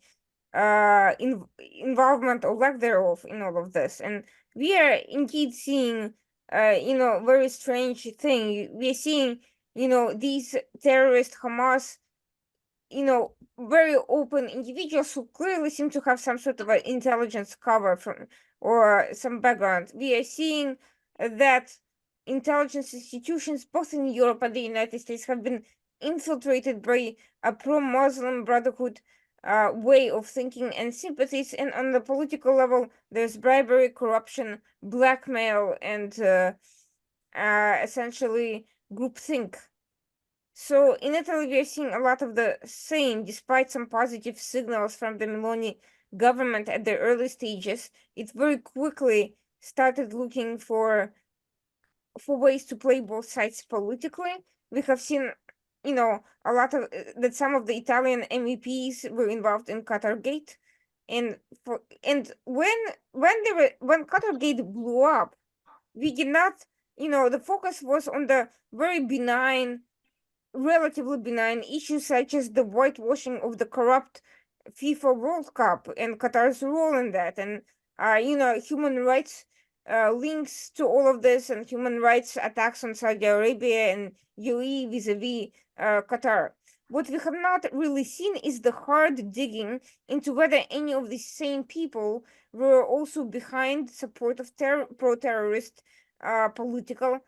involvement or lack thereof in all of this. And we are indeed seeing, very strange thing. We are seeing, these terrorist Hamas, very open individuals who clearly seem to have some sort of an intelligence cover from or some background. We are seeing that intelligence institutions, both in Europe and the United States, have been infiltrated by a pro-Muslim Brotherhood way of thinking and sympathies. And on the political level, there's bribery, corruption, blackmail, and essentially groupthink. So in Italy, we are seeing a lot of the same, despite some positive signals from the Meloni government at the early stages. It very quickly started looking for ways to play both sides politically. We have seen, a lot of that some of the Italian MEPs were involved in Qatargate, and when Qatargate blew up, we did not, the focus was on the very relatively benign issues such as the whitewashing of the corrupt FIFA World Cup and Qatar's role in that, and human rights links to all of this, and human rights attacks on Saudi Arabia and UAE vis-a-vis Qatar. What we have not really seen is the hard digging into whether any of these same people were also behind support of pro-terrorist political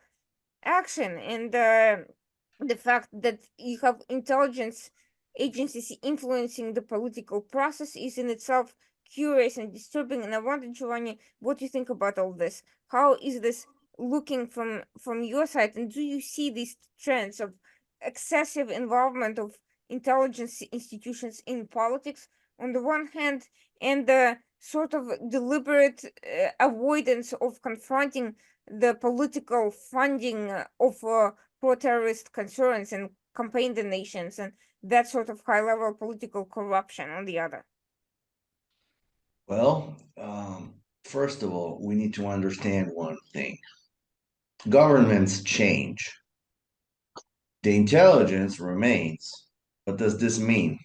action, and the fact that you have intelligence agencies influencing the political process is in itself curious and disturbing. And I wonder, Giovanni, what you think about all this. How is this looking from your side, and do you see these trends of excessive involvement of intelligence institutions in politics on the one hand, and the sort of deliberate avoidance of confronting the political funding of pro-terrorist concerns and campaign donations and that sort of high-level political corruption on the other? Well, first of all, we need to understand one thing. Governments change. The intelligence remains. What does this mean?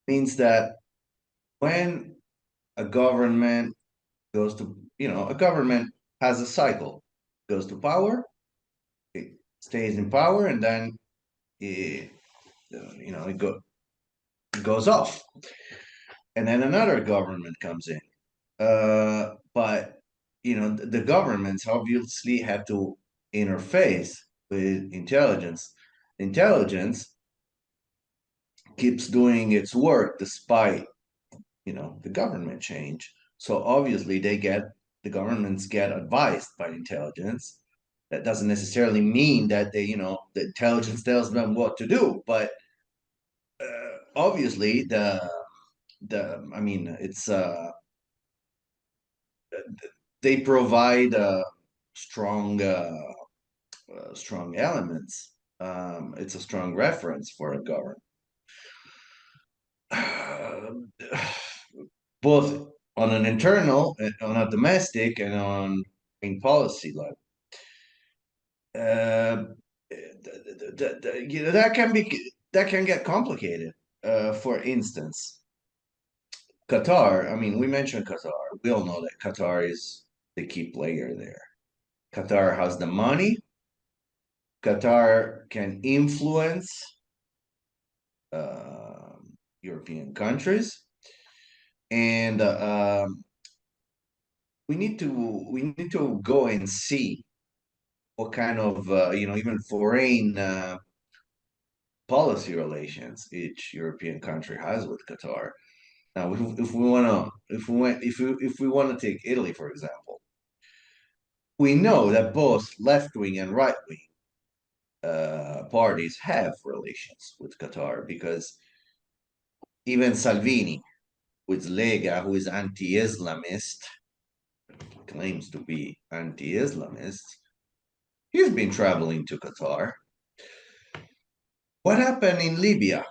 It means that when a government goes to, a government has a cycle, goes to power, it stays in power, and then it, it goes off. And then another government comes in. But the governments obviously have to interface with intelligence. Intelligence keeps doing its work despite the government change. So obviously the governments get advised by intelligence. That doesn't necessarily mean that the intelligence tells them what to do, but obviously I mean it's they provide strong strong elements. It's a strong reference for a government, both on an internal, on a domestic, and on in policy level. That can get complicated. For instance, Qatar. I mean, we mentioned Qatar. We all know that Qatar is the key player there. Qatar has the money. Qatar can influence European countries, and we need to go and see what kind of even foreign policy relations each European country has with Qatar. Now, if we want to take Italy for example, we know that both left wing and right wing parties have relations with Qatar, because even Salvini, with Lega, who is anti-Islamist, claims to be anti-Islamist, he's been traveling to Qatar. What happened in Libya?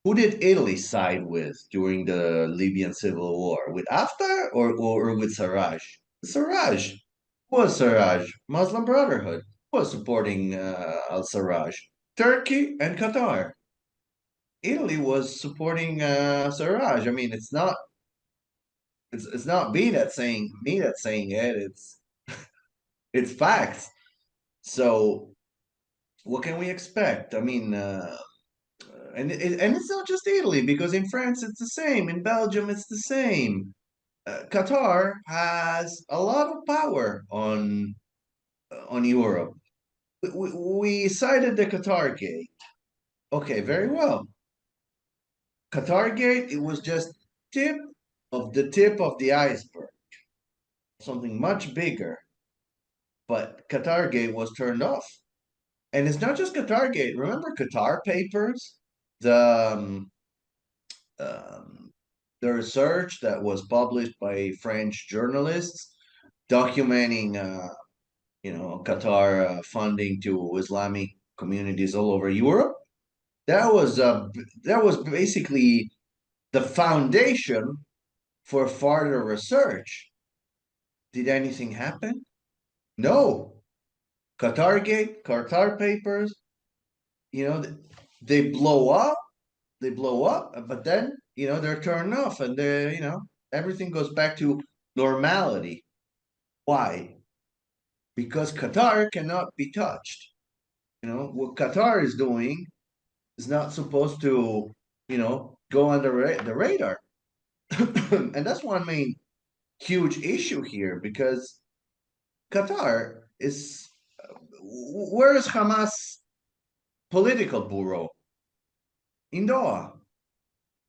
Who did Italy side with during the Libyan civil war? With Haftar or with Sarraj? Sarraj. Who was Sarraj? Muslim Brotherhood. Who was supporting al-Sarraj? Turkey and Qatar. Italy was supporting Sarraj. I mean, it's not me that's saying it. It's facts. So what can we expect? I mean, and it's not just Italy, because in France it's the same, in Belgium it's the same. Qatar has a lot of power on Europe. We cited the Qatar Gate. Okay, very well. Qatar Gate, it was just tip tip of the iceberg. Something much bigger. But Qatar Gate was turned off. And it's not just Qatar Gate. Remember Qatar Papers? The um, the research that was published by French journalists documenting, Qatar funding to Islamic communities all over Europe. That was basically the foundation for further research. Did anything happen? No. Qatar Gate, Qatar Papers, you know, they blow up, but then, they're turned off and everything goes back to normality. Why? Because Qatar cannot be touched. What Qatar is doing is not supposed to, go under the radar. And that's one main huge issue here because Qatar is where is Hamas political bureau? In Doha.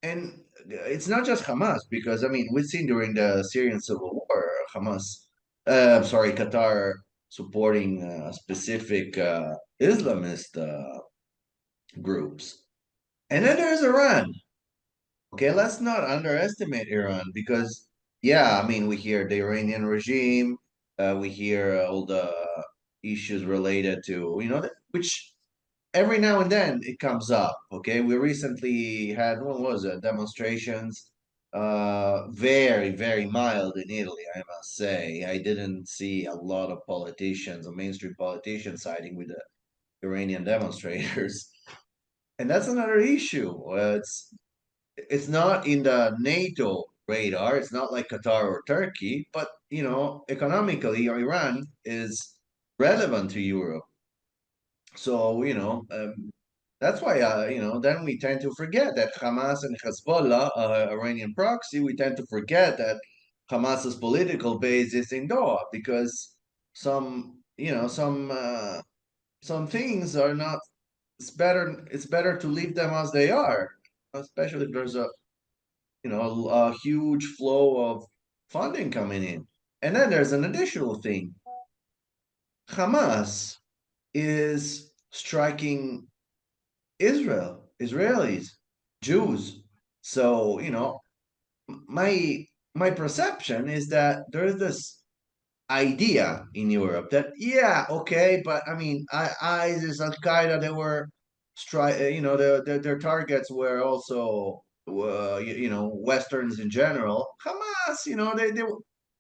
And it's not just Hamas because we've seen during the Syrian civil war Qatar supporting specific Islamist groups. And then there's Iran. Okay, let's not underestimate Iran because, yeah, we hear the Iranian regime, we hear all the issues related to, which every now and then it comes up. Okay, we recently had, what was it, demonstrations, very, very mild in Italy, I must say. I didn't see a lot of politicians or mainstream politicians siding with the Iranian demonstrators. And that's another issue. It's not in the NATO radar. It's not like Qatar or Turkey, but economically, Iran is relevant to Europe. So that's why then we tend to forget that Hamas and Hezbollah, Iranian proxy, we tend to forget that Hamas's political base is in Doha because some some things are not. It's better to leave them as they are, especially if there's a huge flow of funding coming in. And then there's an additional thing. Hamas is striking Israelis, Jews. So, my perception is that there's this idea in Europe that, yeah, okay, but ISIS, Al Qaeda, they were their targets were also Westerns in general. Hamas,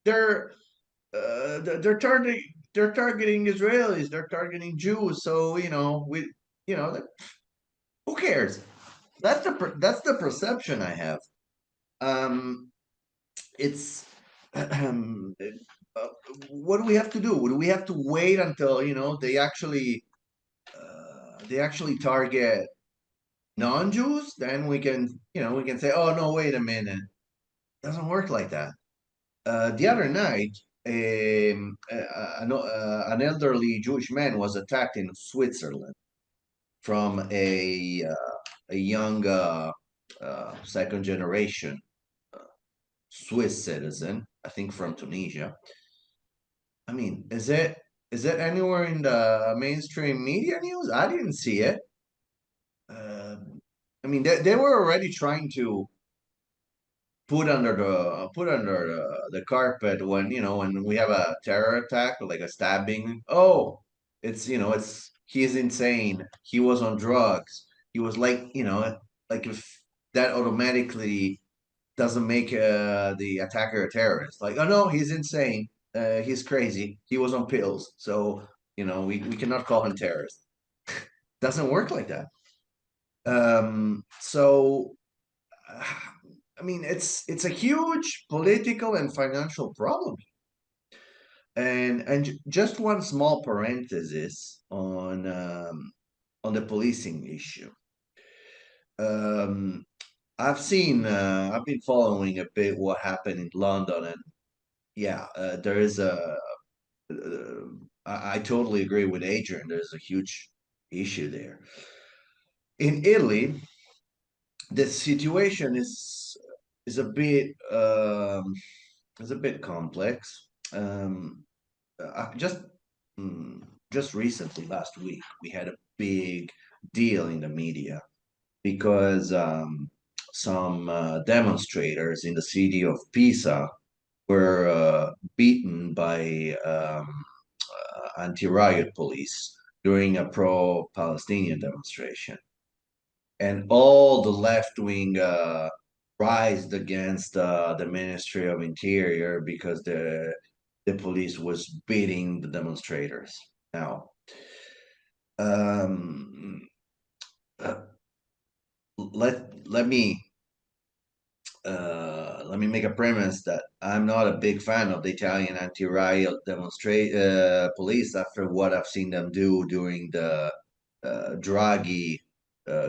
they're they're targeting Israelis, they're targeting Jews. So you know who cares? That's the perception I have. Um, it's what do we have to do? Do we have to wait until they actually target non-Jews? Then we can say, oh no, wait a minute, it doesn't work like that. The other night, an elderly Jewish man was attacked in Switzerland from a young second generation Swiss citizen, I think from Tunisia. Is it anywhere in the mainstream media news? I didn't see it. Uh, they were already trying to put under the carpet when we have a terror attack or like a stabbing. Oh, it's he's insane. He was on drugs. He was like if that automatically doesn't make the attacker a terrorist. Like, oh no, he's insane. He's crazy. He was on pills. So, we cannot call him terrorist. Doesn't work like that. So, it's a huge political and financial problem. And just one small parenthesis on the policing issue. Um, I've been following a bit what happened in London, and yeah, there is I totally agree with Adrian. There's a huge issue there. In Italy, the situation is a bit complex. Just just recently, last week, we had a big deal in the media because some demonstrators in the city of Pisa were beaten by anti-riot police during a pro-Palestinian demonstration. And all the left-wing rised against the Ministry of Interior because the police was beating the demonstrators. Now, um, uh, let me make a premise that I'm not a big fan of the Italian anti-riot police after what I've seen them do during the Draghi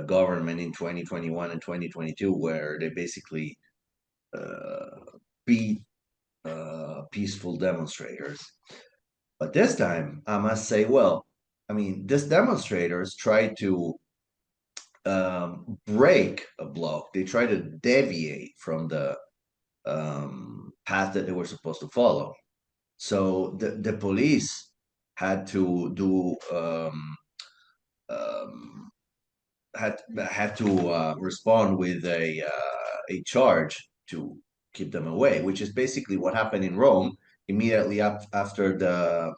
government in 2021 and 2022, where they basically beat peaceful demonstrators. But this time, I must say, well, I mean, these demonstrators tried to break a block. They tried to deviate from the path that they were supposed to follow. So the police had to do um, had to respond with a charge to keep them away, which is basically what happened in Rome immediately after the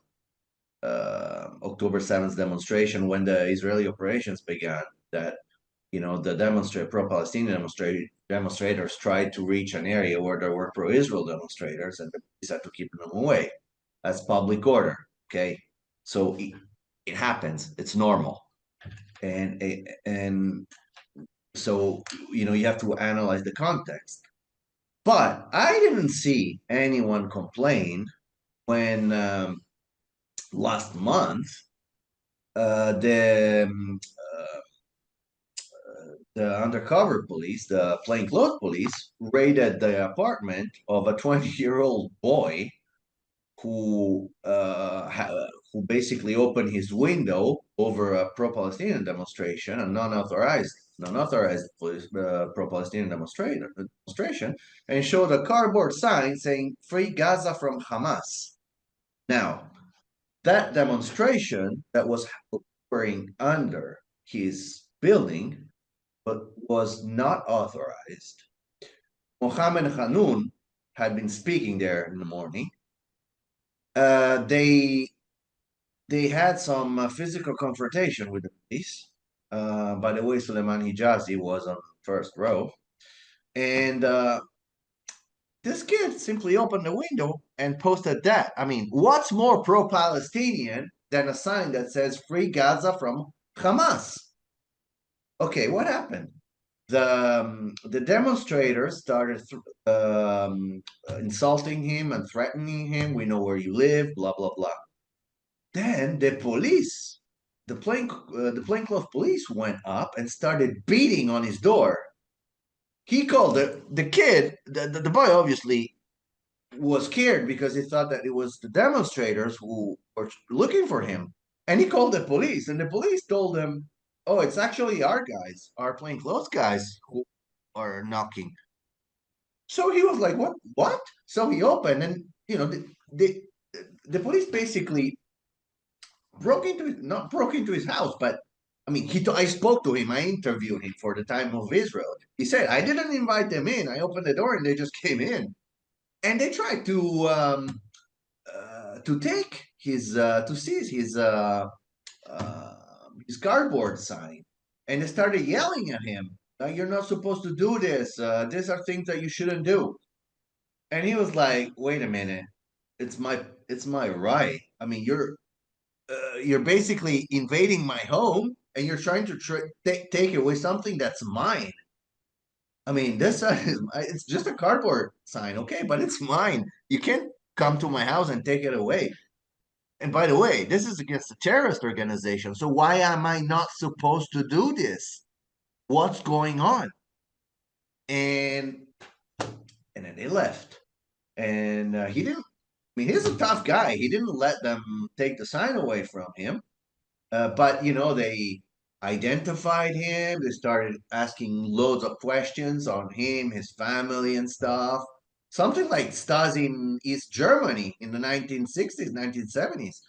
October 7th demonstration when the Israeli operations began. That the pro-Palestinian demonstrators tried to reach an area where there were pro-Israel demonstrators, and the police had to keep them away. That's public order. Okay, so it happens. It's normal, and so you have to analyze the context. But I didn't see anyone complain when last month the undercover police, the plainclothes police, raided the apartment of a 20-year-old boy who basically opened his window over a pro-Palestinian demonstration, a non-authorized pro-Palestinian demonstration, and showed a cardboard sign saying "Free Gaza from Hamas." Now, that demonstration that was occurring under his building but was not authorized. Mohammed Khanoun had been speaking there in the morning. They had some physical confrontation with the police. By the way, Suleiman Hijazi was on first row, and this kid simply opened the window and posted that. I mean, what's more pro-Palestinian than a sign that says "Free Gaza from Hamas"? Okay, what happened? The demonstrators started insulting him and threatening him. We know where you live, blah blah blah. Then the police, the plainclothes police went up and started beating on his door. He called the kid, the boy obviously was scared because he thought that it was the demonstrators who were looking for him. And he called the police, and the police told him, "Oh, it's actually our guys, our plainclothes guys who are knocking." So he was like, "What? What?" So he opened, and the police basically not broke into his house, but I mean, I spoke to him, I interviewed him for the Time of Israel. He said, "I didn't invite them in. I opened the door, and they just came in, and they tried to take to seize uh, his cardboard sign, and they started yelling at him. You're not supposed to do this. These are things that you shouldn't do." And he was like, "Wait a minute, it's my right. I mean, you're basically invading my home, and you're trying to take away something that's mine. I mean, this it's just a cardboard sign, okay, but it's mine. You can't come to my house and take it away. And by the way, this is against a terrorist organization. So why am I not supposed to do this? What's going on?" And then they left. And he didn't. I mean, he's a tough guy. He didn't let them take the sign away from him. But they identified him. They started asking loads of questions on him, his family, and stuff. Something like Stasi in East Germany in the 1960s, 1970s.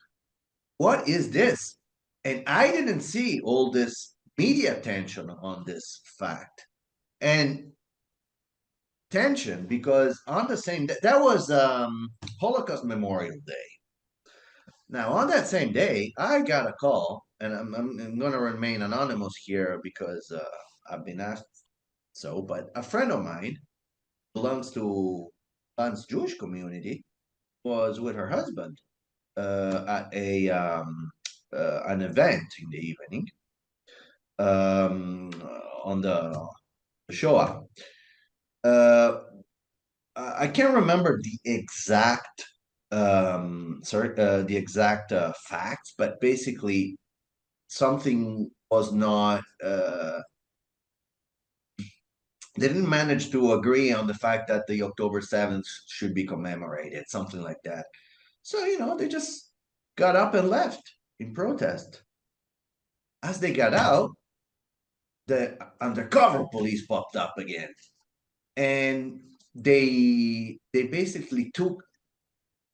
What is this? And I didn't see all this media attention on this fact. And tension because on the same day, that was Holocaust Memorial Day. Now, on that same day, I got a call, and I'm going to remain anonymous here because I've been asked so, but a friend of mine belongs to Lance Jewish community, was with her husband at an event in the evening on the Shoah. I can't remember the exact facts, but basically something was not they didn't manage to agree on the fact that the October 7th should be commemorated, something like that. So, they just got up and left in protest. As they got out, the undercover police popped up again. And they basically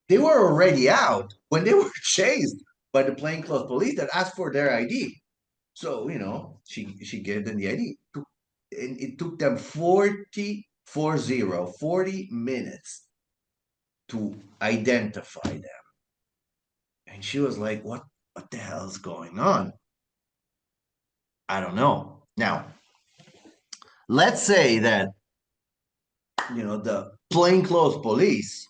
they were already out when they were chased by the plainclothes police that asked for their ID. So, she gave them the ID. And it took them 40 minutes to identify them. And she was like, what the hell is going on? I don't know. Now, let's say that, the plainclothes police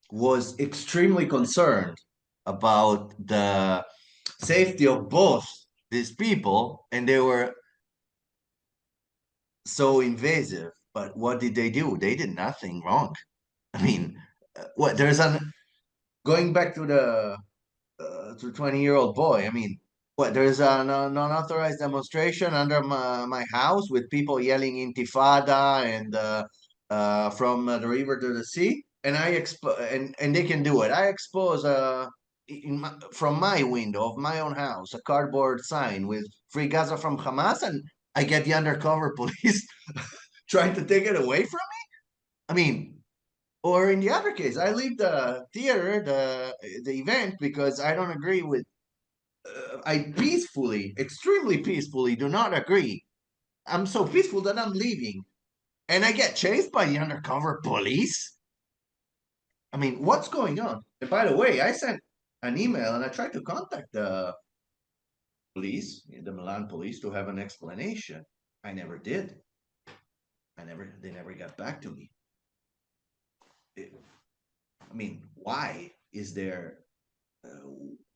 was extremely concerned about the safety of both these people, and they were so invasive. But what did they do? They did nothing wrong. I mean, what there's going back to the 20-year-old boy. I mean, what there's a non-authorized demonstration under my house with people yelling "Intifada" and from the river to the sea, and and they can do it. I expose from my window of my own house a cardboard sign with "Free Gaza from Hamas," and I get the undercover police trying to take it away from me. I mean, or in the other case, I leave the theater, the event, because I don't agree with. I peacefully, extremely peacefully, do not agree. I'm so peaceful that I'm leaving, and I get chased by the undercover police. I mean, what's going on? And by the way, I sent an email and I tried to contact the police, the Milan police, to have an explanation. I never did. They never got back to me. I mean, why is there?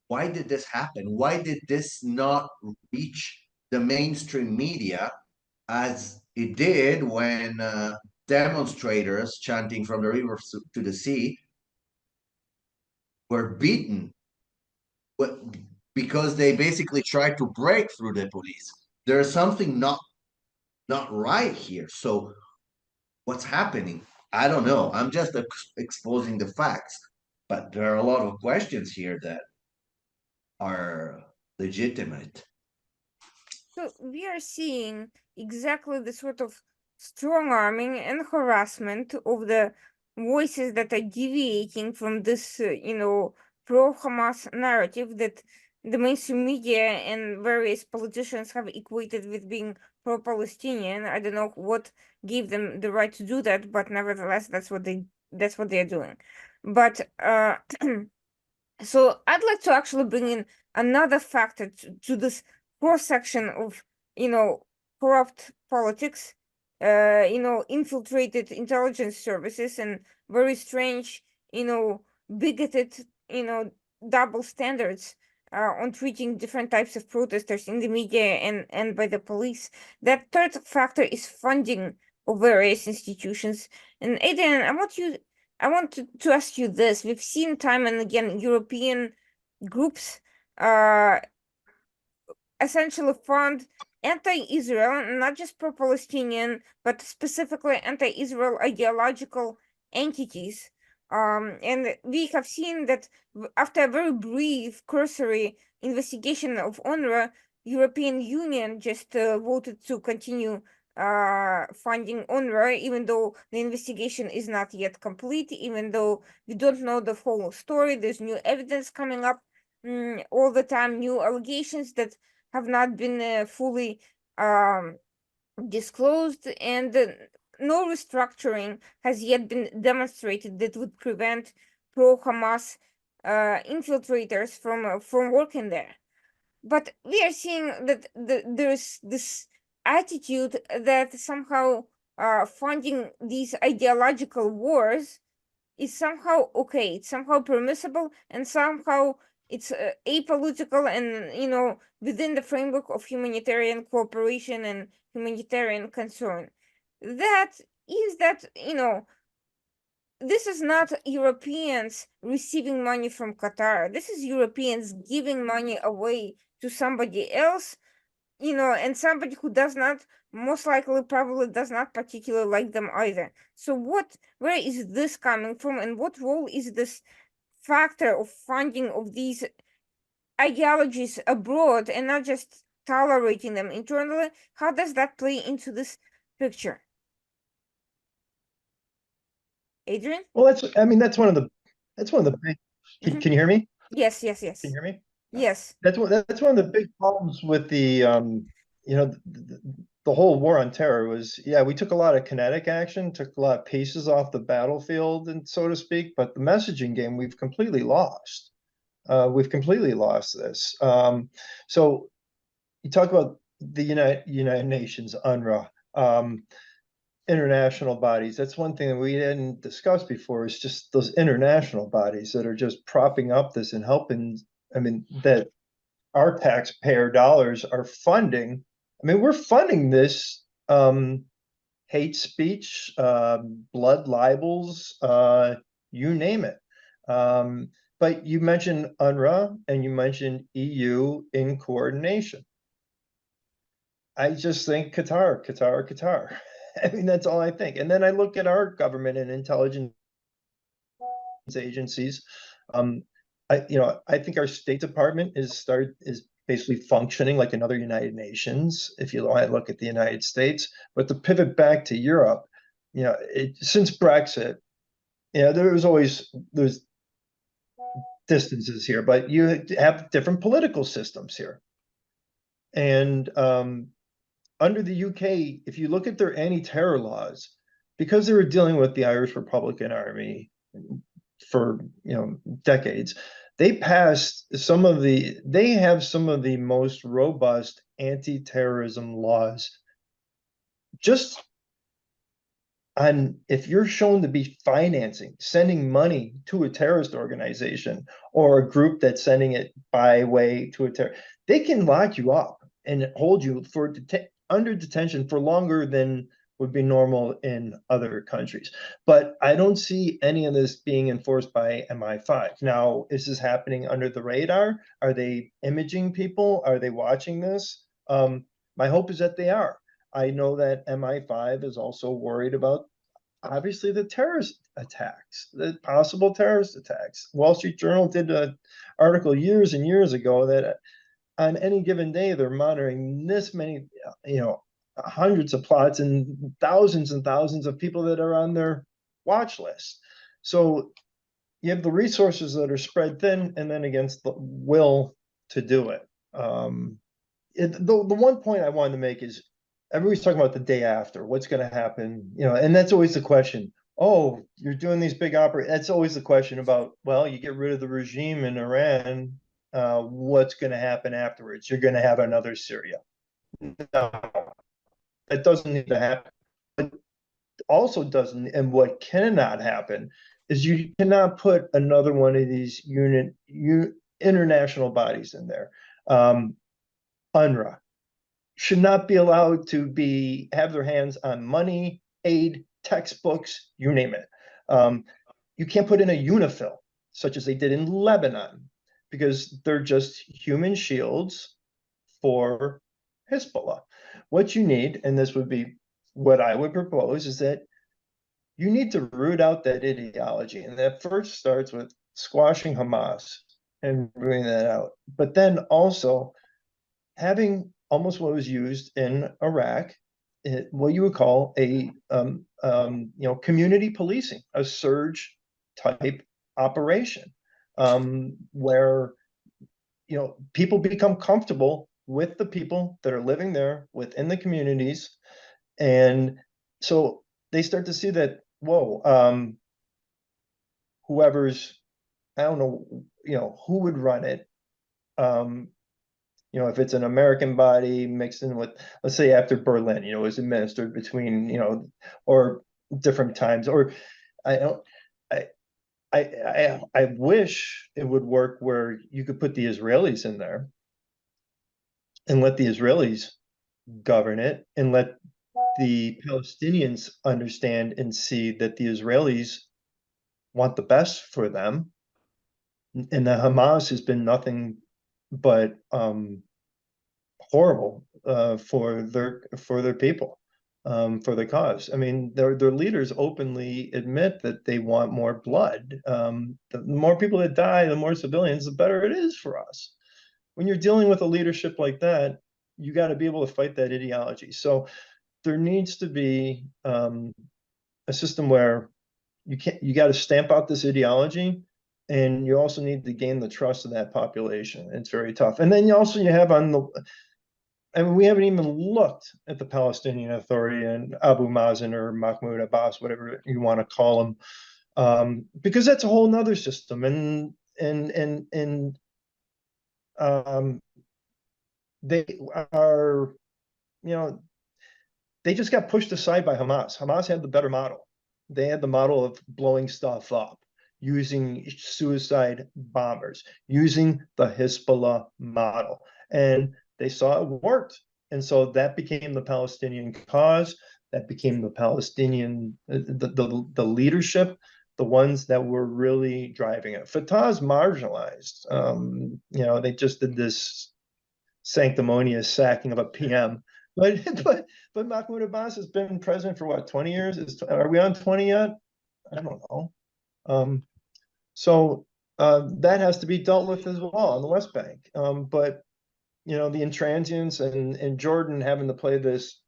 Why did this happen? Why did this not reach the mainstream media as it did when demonstrators chanting from the river to the sea were beaten because they basically tried to break through the police? There's something not right here. So what's happening? I don't know. I'm just exposing the facts, but there are a lot of questions here that are legitimate. So we are seeing exactly the sort of strong arming and harassment of the voices that are deviating from this, pro-Hamas narrative that the mainstream media and various politicians have equated with being pro-Palestinian. I don't know what gave them the right to do that, but nevertheless, that's what they're doing. But so I'd like to actually bring in another factor to this cross section of, corrupt politics, infiltrated intelligence services and very strange, bigoted, double standards on treating different types of protesters in the media and by the police. That third factor is funding of various institutions. And Adrian, I want to ask you this. We've seen time and again European groups essentially fund anti-Israel, not just pro-Palestinian, but specifically anti-Israel ideological entities. And we have seen that after a very brief cursory investigation of UNRWA, European Union just voted to continue funding UNRWA, even though the investigation is not yet complete, even though we don't know the whole story. There's new evidence coming up all the time, new allegations that have not been fully disclosed, and no restructuring has yet been demonstrated that would prevent pro-Hamas infiltrators from working there. But we are seeing that there's this attitude that somehow funding these ideological wars is somehow okay, it's somehow permissible, and somehow it's apolitical and, within the framework of humanitarian cooperation and humanitarian concern. That is that, this is not Europeans receiving money from Qatar. This is Europeans giving money away to somebody else, and somebody who does not, most likely, probably does not particularly like them either. So where is this coming from, and what role is this factor of funding of these ideologies abroad and not just tolerating them internally? How does that play into this picture? Adrian? Well, that's one of the big, Mhm. can you hear me? Yes, Can you yes. hear me? Yes. That's one of the big problems with the whole war on terror was, yeah, we took a lot of kinetic action, took a lot of pieces off the battlefield, and so to speak, but the messaging game we've completely lost. We've completely lost this. So you talk about the United Nations, UNRWA, international bodies. That's one thing that we didn't discuss before, is just those international bodies that are just propping up this and helping. I mean, that our taxpayer dollars are funding. I mean, we're funding this hate speech, blood libels, you name it. But you mentioned UNRWA and you mentioned EU in coordination. I just think Qatar, Qatar, Qatar. I mean, that's all I think. And then I look at our government and intelligence agencies. I think our State Department is basically functioning like another United Nations, if you look at the United States. But to pivot back to Europe, since Brexit, there's distances here, but you have different political systems here. And under the UK, if you look at their anti-terror laws, because they were dealing with the Irish Republican Army for decades, they have some of the most robust anti-terrorism laws. Just on, if you're shown to be sending money to a terrorist organization or a group that's sending it by way to a terror, they can lock you up and hold you under detention for longer than would be normal in other countries. But I don't see any of this being enforced by MI5. Now, is this happening under the radar? Are they imaging people? Are they watching this? My hope is that they are. I know that MI5 is also worried about, obviously, the terrorist attacks, the possible terrorist attacks. Wall Street Journal did an article years and years ago that on any given day, they're monitoring this many, hundreds of plots and thousands of people that are on their watch list. So you have the resources that are spread thin, and then against the will to do it. The one point I wanted to make is, everybody's talking about the day after, what's going to happen, and that's always the question. Oh, you're doing these big operations. That's always the question about, well, you get rid of the regime in Iran, what's going to happen afterwards? You're going to have another Syria. No, that doesn't need to happen. What also doesn't, and what cannot happen, is you cannot put another one of these international bodies in there. UNRWA should not be allowed to have their hands on money, aid, textbooks, you name it. You can't put in a UNIFIL, such as they did in Lebanon, because they're just human shields for Hezbollah. What you need, and this would be what I would propose, is that you need to root out that ideology. And that first starts with squashing Hamas and rooting that out. But then also having almost what was used in Iraq, what you would call a community policing, a surge type operation, where people become comfortable with the people that are living there within the communities. And so they start to see that, whoa, whoever's, I don't know, who would run it. If it's an American body mixed in with, let's say after Berlin, is administered between, or different times, or I don't, I wish it would work where you could put the Israelis in there and let the Israelis govern it and let the Palestinians understand and see that the Israelis want the best for them. And the Hamas has been nothing but horrible for their people, for the cause. I mean, their leaders openly admit that they want more blood. The more people that die, the more civilians, the better it is for us. When you're dealing with a leadership like that, you got to be able to fight that ideology. So there needs to be a system where you got to stamp out this ideology, and you also need to gain the trust of that population. It's very tough. And then you have we haven't even looked at the Palestinian Authority and Abu Mazen or Mahmoud Abbas, whatever you want to call them, because that's a whole nother system. And they are, they just got pushed aside by Hamas. Hamas had the better model. They had the model of blowing stuff up, using suicide bombers, using the Hezbollah model. And they saw it worked. And so that became the Palestinian cause. That became the Palestinian, the leadership, the ones that were really driving it. Fatah's marginalized. They just did this sanctimonious sacking of a PM. But but Mahmoud Abbas has been president for what, 20 years? Are we on 20 yet? I don't know. So that has to be dealt with as well on the West Bank. But the intransients and Jordan having to play this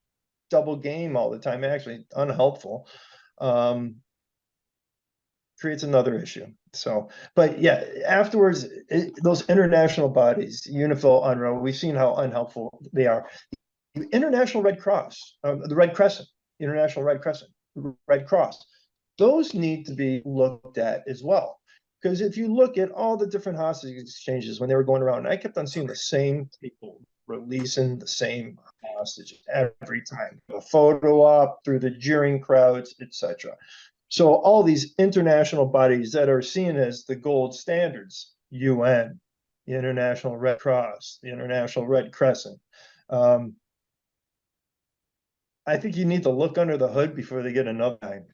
double game all the time, actually unhelpful, creates another issue. So, but yeah, afterwards, those international bodies, UNIFIL, UNRWA, we've seen how unhelpful they are. The International Red Cross, the Red Crescent, International Red Crescent, Red Cross, those need to be looked at as well. Because if you look at all the different hostage exchanges when they were going around, I kept on seeing the same people releasing the same hostages every time. A photo op through the jeering crowds, etc. So all these international bodies that are seen as the gold standards, UN, the International Red Cross, the International Red Crescent, I think you need to look under the hood before they get another time.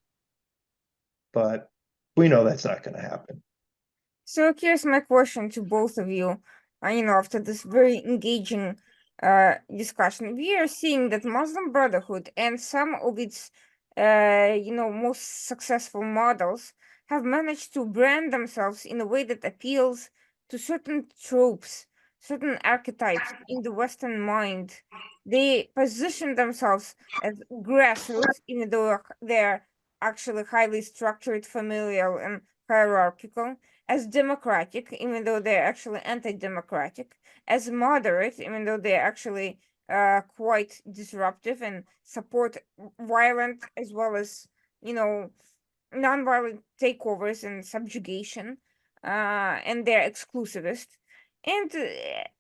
But we know that's not going to happen. So here's my question to both of you. After this very engaging discussion, we are seeing that Muslim Brotherhood and some of its, most successful models have managed to brand themselves in a way that appeals to certain tropes, certain archetypes in the Western mind. They position themselves as grassroots, even though they're actually highly structured, familial, and hierarchical, as democratic, even though they're actually anti-democratic, as moderate, even though they're actually quite disruptive and support violent as well as, non-violent takeovers and subjugation, and they're exclusivist. And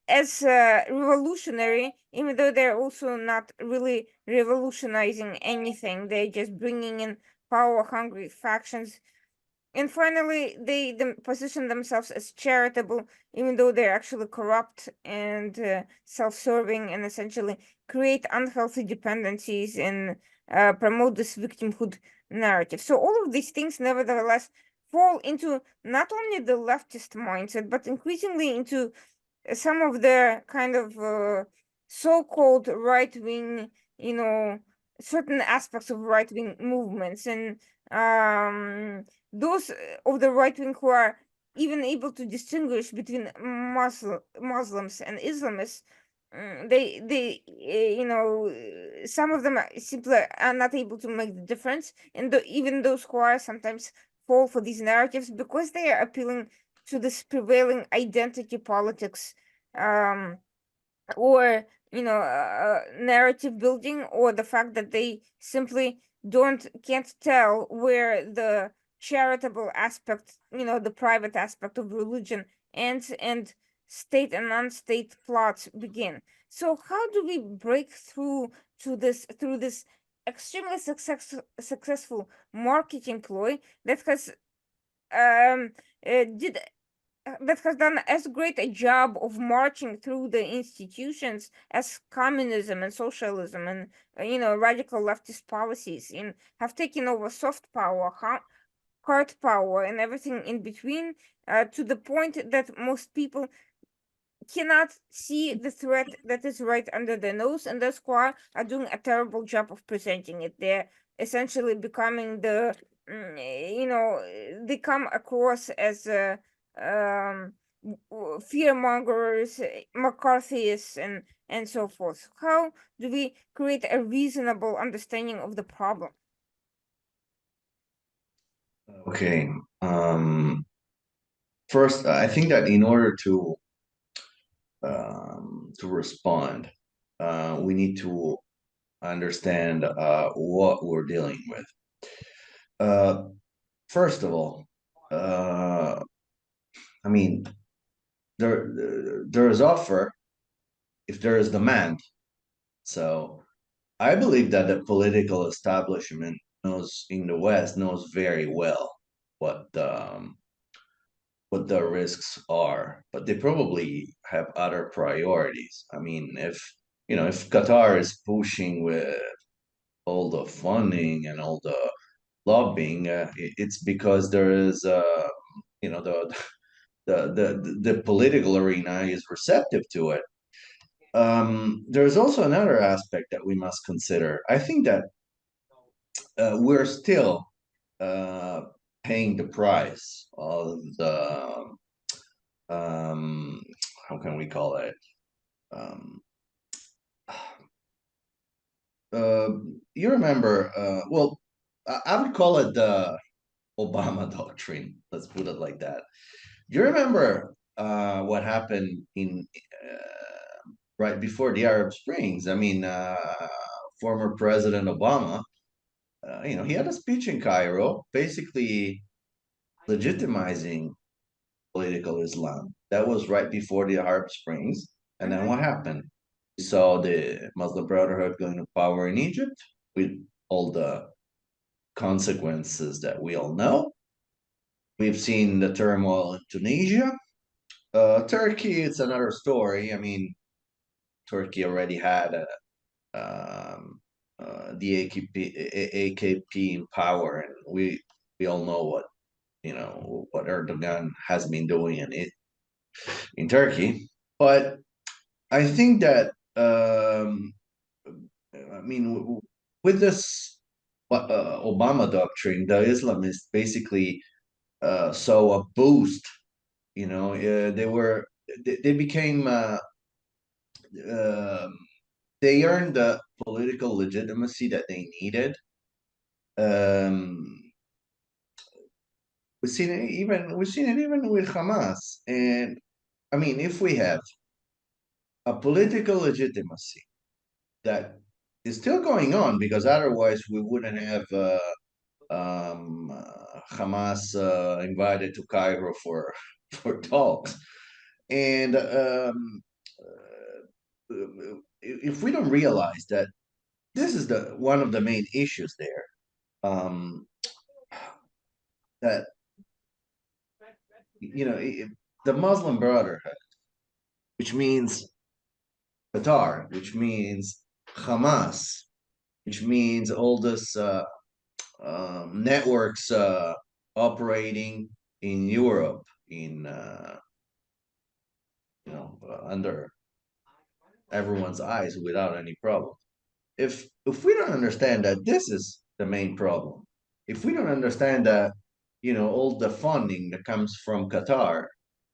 as revolutionary, even though they're also not really revolutionizing anything, they're just bringing in power-hungry factions. And finally, they position themselves as charitable, even though they're actually corrupt and self-serving, and essentially create unhealthy dependencies and promote this victimhood narrative. So all of these things, nevertheless, fall into not only the leftist mindset, but increasingly into some of the kind of so-called right-wing, certain aspects of right-wing movements, and those of the right wing who are even able to distinguish between Muslims and Islamists, some of them simply are not able to make the difference, and even those who are sometimes fall for these narratives because they are appealing to this prevailing identity politics, or narrative building, or the fact that they simply can't tell where the charitable aspect, the private aspect of religion ends and state and non-state plots begin. So how do we break through this extremely successful marketing ploy that has did that has done as great a job of marching through the institutions as communism and socialism and radical leftist policies, and have taken over soft power, hard power, and everything in between, to the point that most people cannot see the threat that is right under their nose, and the Squad are doing a terrible job of presenting it. They're essentially becoming they come across as fear mongers, McCarthyists, and so forth. How do we create a reasonable understanding of the problem? Okay. First, I think that in order to respond, we need to understand what we're dealing with. First of all, I mean, there is offer if there is demand. So I believe that the political establishment knows in the West knows very well what what the risks are, but they probably have other priorities. I mean, if Qatar is pushing with all the funding and all the lobbying, it's because there is, the the political arena is receptive to it. There's also another aspect that we must consider. I think that we're still uh, paying the price of the how can we call it? Um, you remember? Well, I would call it the Obama doctrine. Let's put it like that. You remember what happened in right before the Arab Springs? I mean, former President Obama, he had a speech in Cairo, basically legitimizing political Islam. That was right before the Arab Springs. And then what happened? We saw the Muslim Brotherhood going to power in Egypt with all the consequences that we all know. We've seen the turmoil in Tunisia. Turkey, it's another story. I mean, Turkey already had the AKP in power, and we all know what Erdogan has been doing in Turkey. But I think that I mean with this Obama doctrine, the Islamists basically saw a boost. They became um they earned the political legitimacy that they needed. Um, we've seen it even with Hamas, and I mean, if we have a political legitimacy that is still going on, because otherwise we wouldn't have Hamas invited to Cairo for for talks, and if we don't realize that this is the one of the main issues there, that the Muslim Brotherhood, which means Qatar, which means Hamas, which means all this networks operating in Europe, in under everyone's eyes without any problem. If we don't understand that this is the main problem, if we don't understand that all the funding that comes from Qatar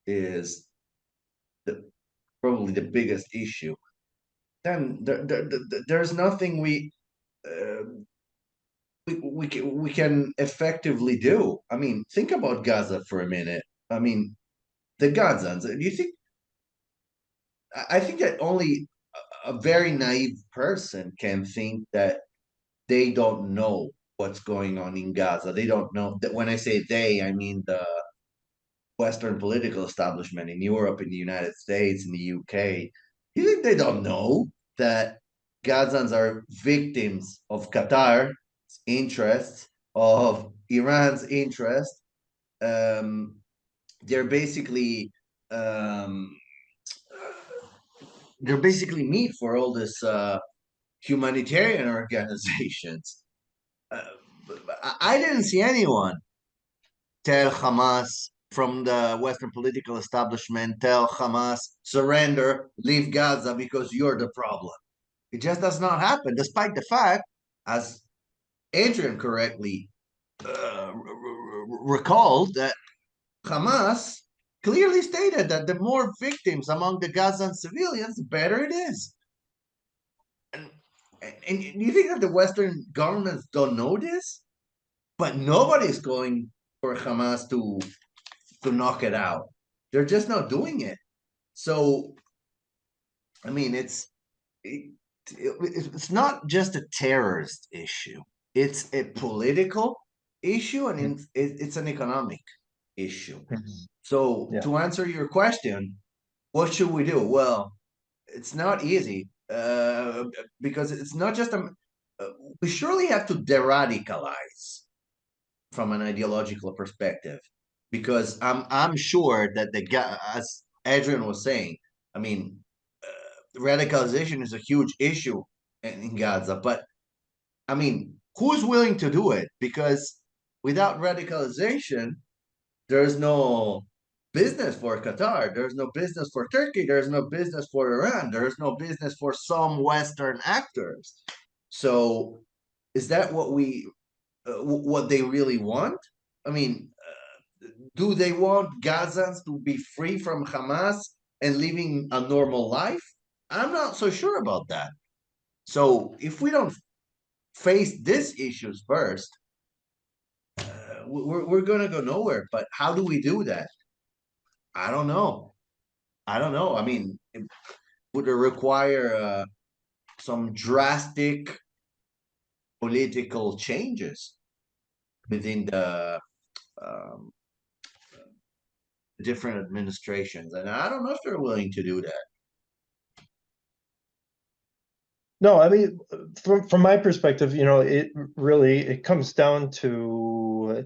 is probably the biggest issue, then there's nothing uh, we can effectively do. I mean, think about Gaza for a minute. I mean, the Gazans. Do you think? I think that only a very naive person can think that they don't know what's going on in Gaza. They don't know that. When I say they, I mean the Western political establishment in Europe, in the United States, in the UK. You think they don't know that Gazans are victims of Qatar's interests, of Iran's interest? Um, they're basically um, they're basically meat for all this humanitarian organizations. Uh, I didn't see anyone tell Hamas from the Western political establishment, tell Hamas, surrender, leave Gaza because you're the problem. It just does not happen, despite the fact, as Adrian correctly recalled, that Hamas clearly stated that the more victims among the Gazan civilians, the better it is. And, and you think that the Western governments don't know this? But nobody's going for Hamas to knock it out. They're just not doing it. So, I mean, it's not just a terrorist issue. It's a political issue, and it's an economic issue. So, Yeah. to answer your question, what should we do? Well, it's not easy because it's not just a. We surely have to de-radicalize from an ideological perspective, because I'm sure that the guy, as Adrian was saying, I mean, radicalization is a huge issue in Gaza, but I mean, who's willing to do it? Because without radicalization, there's no business for Qatar, there's no business for Turkey, there's no business for Iran, there's no business for some Western actors. So, is that what they really want? I mean, do they want Gazans to be free from Hamas and living a normal life? I'm not so sure about that. So if we don't face these issues first, we're going to go nowhere. But how do we do that? I don't know. I don't know. I mean, it would require some drastic political changes within the um, different administrations, and I don't know if they're willing to do that. No, I mean, from my perspective, it really it comes down to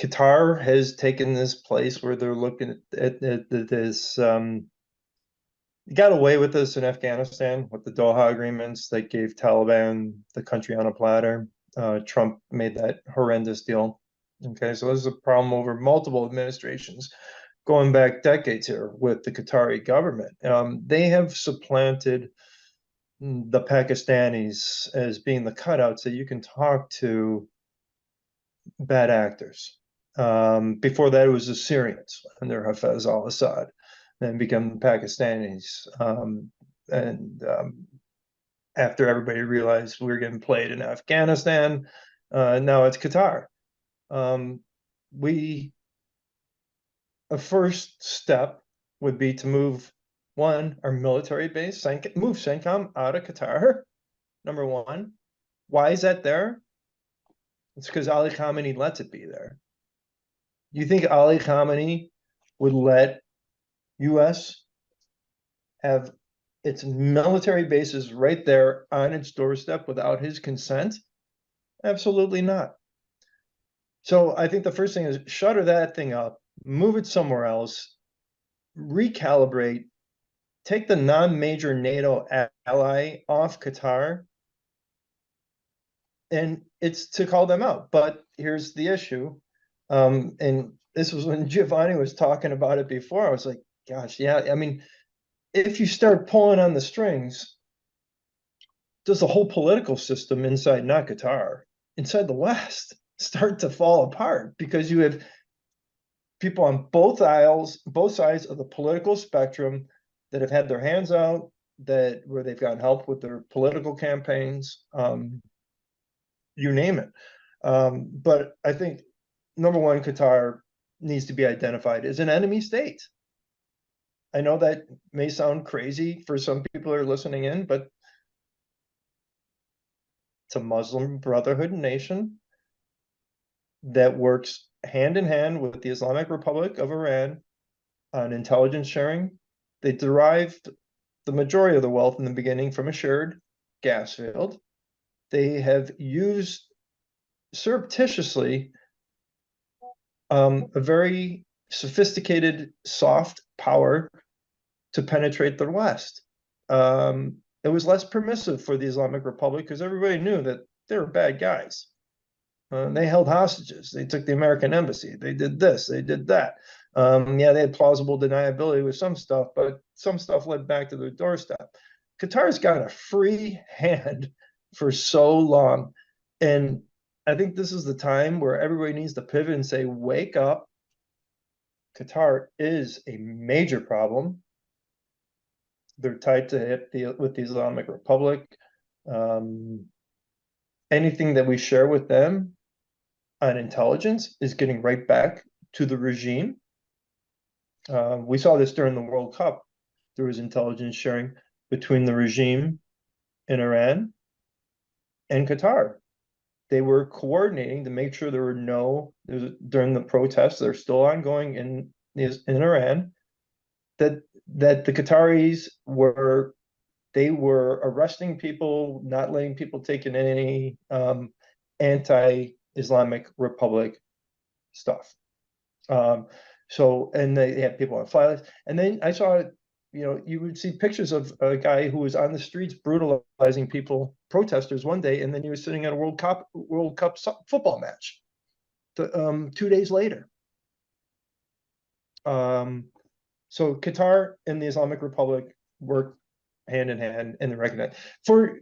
Qatar has taken this place where they're looking at this. Got away with this in Afghanistan with the Doha agreements that gave Taliban the country on a platter. Trump made that horrendous deal. Okay, so this is a problem over multiple administrations going back decades here with the Qatari government. They have supplanted the Pakistanis as being the cutouts that you can talk to bad actors. Before that, it was the Syrians under Hafez al-Assad, then become Pakistanis. And after everybody realized we were getting played in Afghanistan, now it's Qatar. A first step would be to move our military base, move CENTCOM out of Qatar. Number one. Why is that there? It's because Ali Khamenei lets it be there. You think Ali Khamenei would let US have its military bases right there on its doorstep without his consent? Absolutely not. So I think the first thing is shutter that thing up, move it somewhere else, recalibrate, take the non-major NATO ally off Qatar, and it's to call them out. But here's the issue. And this was when Giovanni was talking about it before. I was like, gosh, yeah. I mean, if you start pulling on the strings, does the whole political system inside, not Qatar, inside the West, start to fall apart? Because you have people on both sides of the political spectrum that have had their hands out, where they've gotten help with their political campaigns, you name it. But I think number one, Qatar needs to be identified as an enemy state. I know that may sound crazy for some people who are listening in, but It's a Muslim Brotherhood nation that works hand in hand with the Islamic Republic of Iran on intelligence sharing. They derived the majority of the wealth in the beginning from a shared gas field. They have used surreptitiously a very sophisticated soft power to penetrate the West. It was less permissive for the Islamic Republic because everybody knew that they were bad guys. They held hostages. They took the American embassy. They did this. They did that. Yeah, they had plausible deniability with some stuff, but some stuff led back to their doorstep. Qatar's got a free hand for so long. And I think this is the time where everybody needs to pivot and say, wake up. Qatar is a major problem. They're tied to hip with the Islamic Republic. Anything that we share with them on intelligence is getting right back to the regime. We saw this during the World Cup. There was intelligence sharing between the regime in Iran and Qatar. They were coordinating to make sure there were during the protests that are still ongoing in Iran, that the Qataris were arresting people, not letting people take in any anti-Islamic Republic stuff. And they had people on fly lists. And then I saw, you would see pictures of a guy who was on the streets brutalizing people, protesters one day, and then he was sitting at a World Cup football match 2 days later. So Qatar and the Islamic Republic work hand in hand, and they recognize for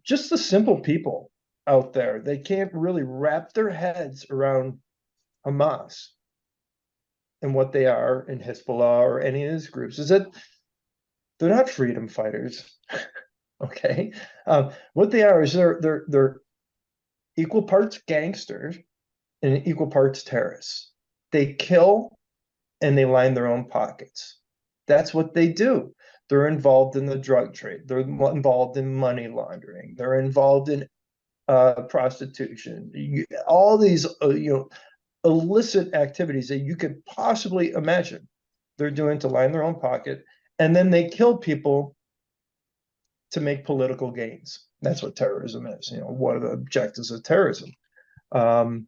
just the simple people out there, they can't really wrap their heads around Hamas and what they are in Hezbollah or any of these groups, is that they're not freedom fighters. Okay, what they are is they're equal parts gangsters and equal parts terrorists. They kill and they line their own pockets. That's what they do. They're involved in the drug trade. They're involved in money laundering. They're involved in prostitution. All these, illicit activities that you could possibly imagine they're doing to line their own pocket. And then they kill people to make political gains. That's what terrorism is. What are the objectives of terrorism? And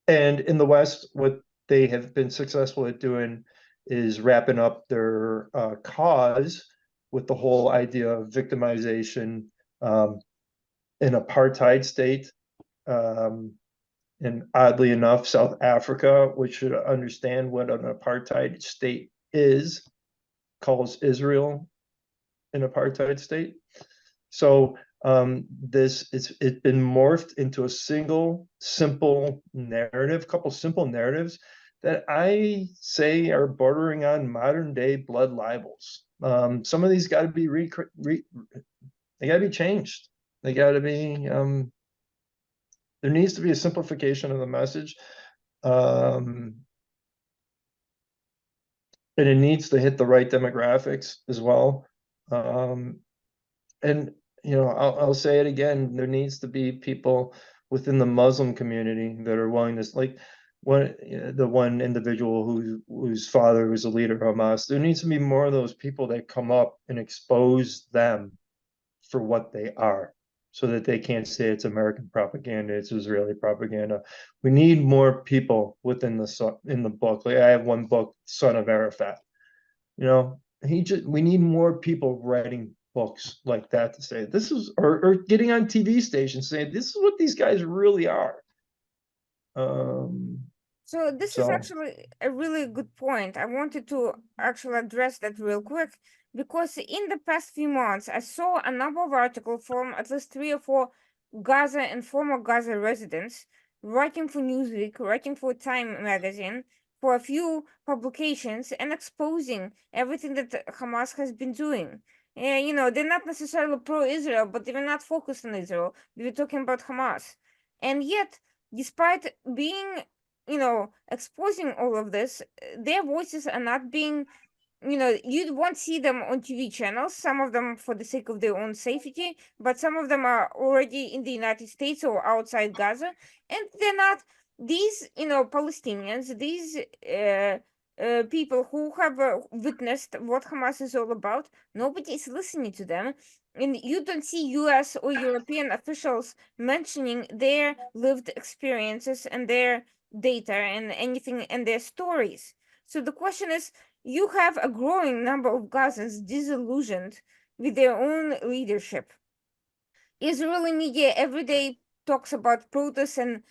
in the West, what they have been successful at doing is wrapping up their cause with the whole idea of victimization, an apartheid state. And oddly enough, South Africa, which should understand what an apartheid state is, calls Israel an apartheid state. So it's been morphed into a single simple narrative, couple simple narratives that I say are bordering on modern day blood libels. Some of these got to be they got to be changed. They got to be there needs to be a simplification of the message. And it needs to hit the right demographics as well. And I'll say it again, there needs to be people within the Muslim community that are willing to, like the one individual whose father was a leader of Hamas. There needs to be more of those people that come up and expose them for what they are, so that they can't say it's American propaganda, it's Israeli propaganda. We need more people in the book. Like I have one book, Son of Arafat. We need more people writing books like that to say this is, or getting on TV stations saying this is what these guys really are. So this is actually a really good point. I wanted to actually address that real quick, because in the past few months, I saw a number of articles from at least 3 or 4 Gaza and former Gaza residents writing for Newsweek, writing for Time magazine, for a few publications, and exposing everything that Hamas has been doing. They're not necessarily pro-Israel, but they're not focused on Israel. We're talking about Hamas. And yet, despite being exposing all of this, their voices are not being, you won't see them on TV channels, some of them for the sake of their own safety, but some of them are already in the United States or outside Gaza, and they're not these, Palestinians, these people who have witnessed what Hamas is all about. Nobody is listening to them. And you don't see US or European officials mentioning their lived experiences and their data and anything and their stories. So the question is, you have a growing number of Gazans disillusioned with their own leadership. Israeli media every day talks about protests and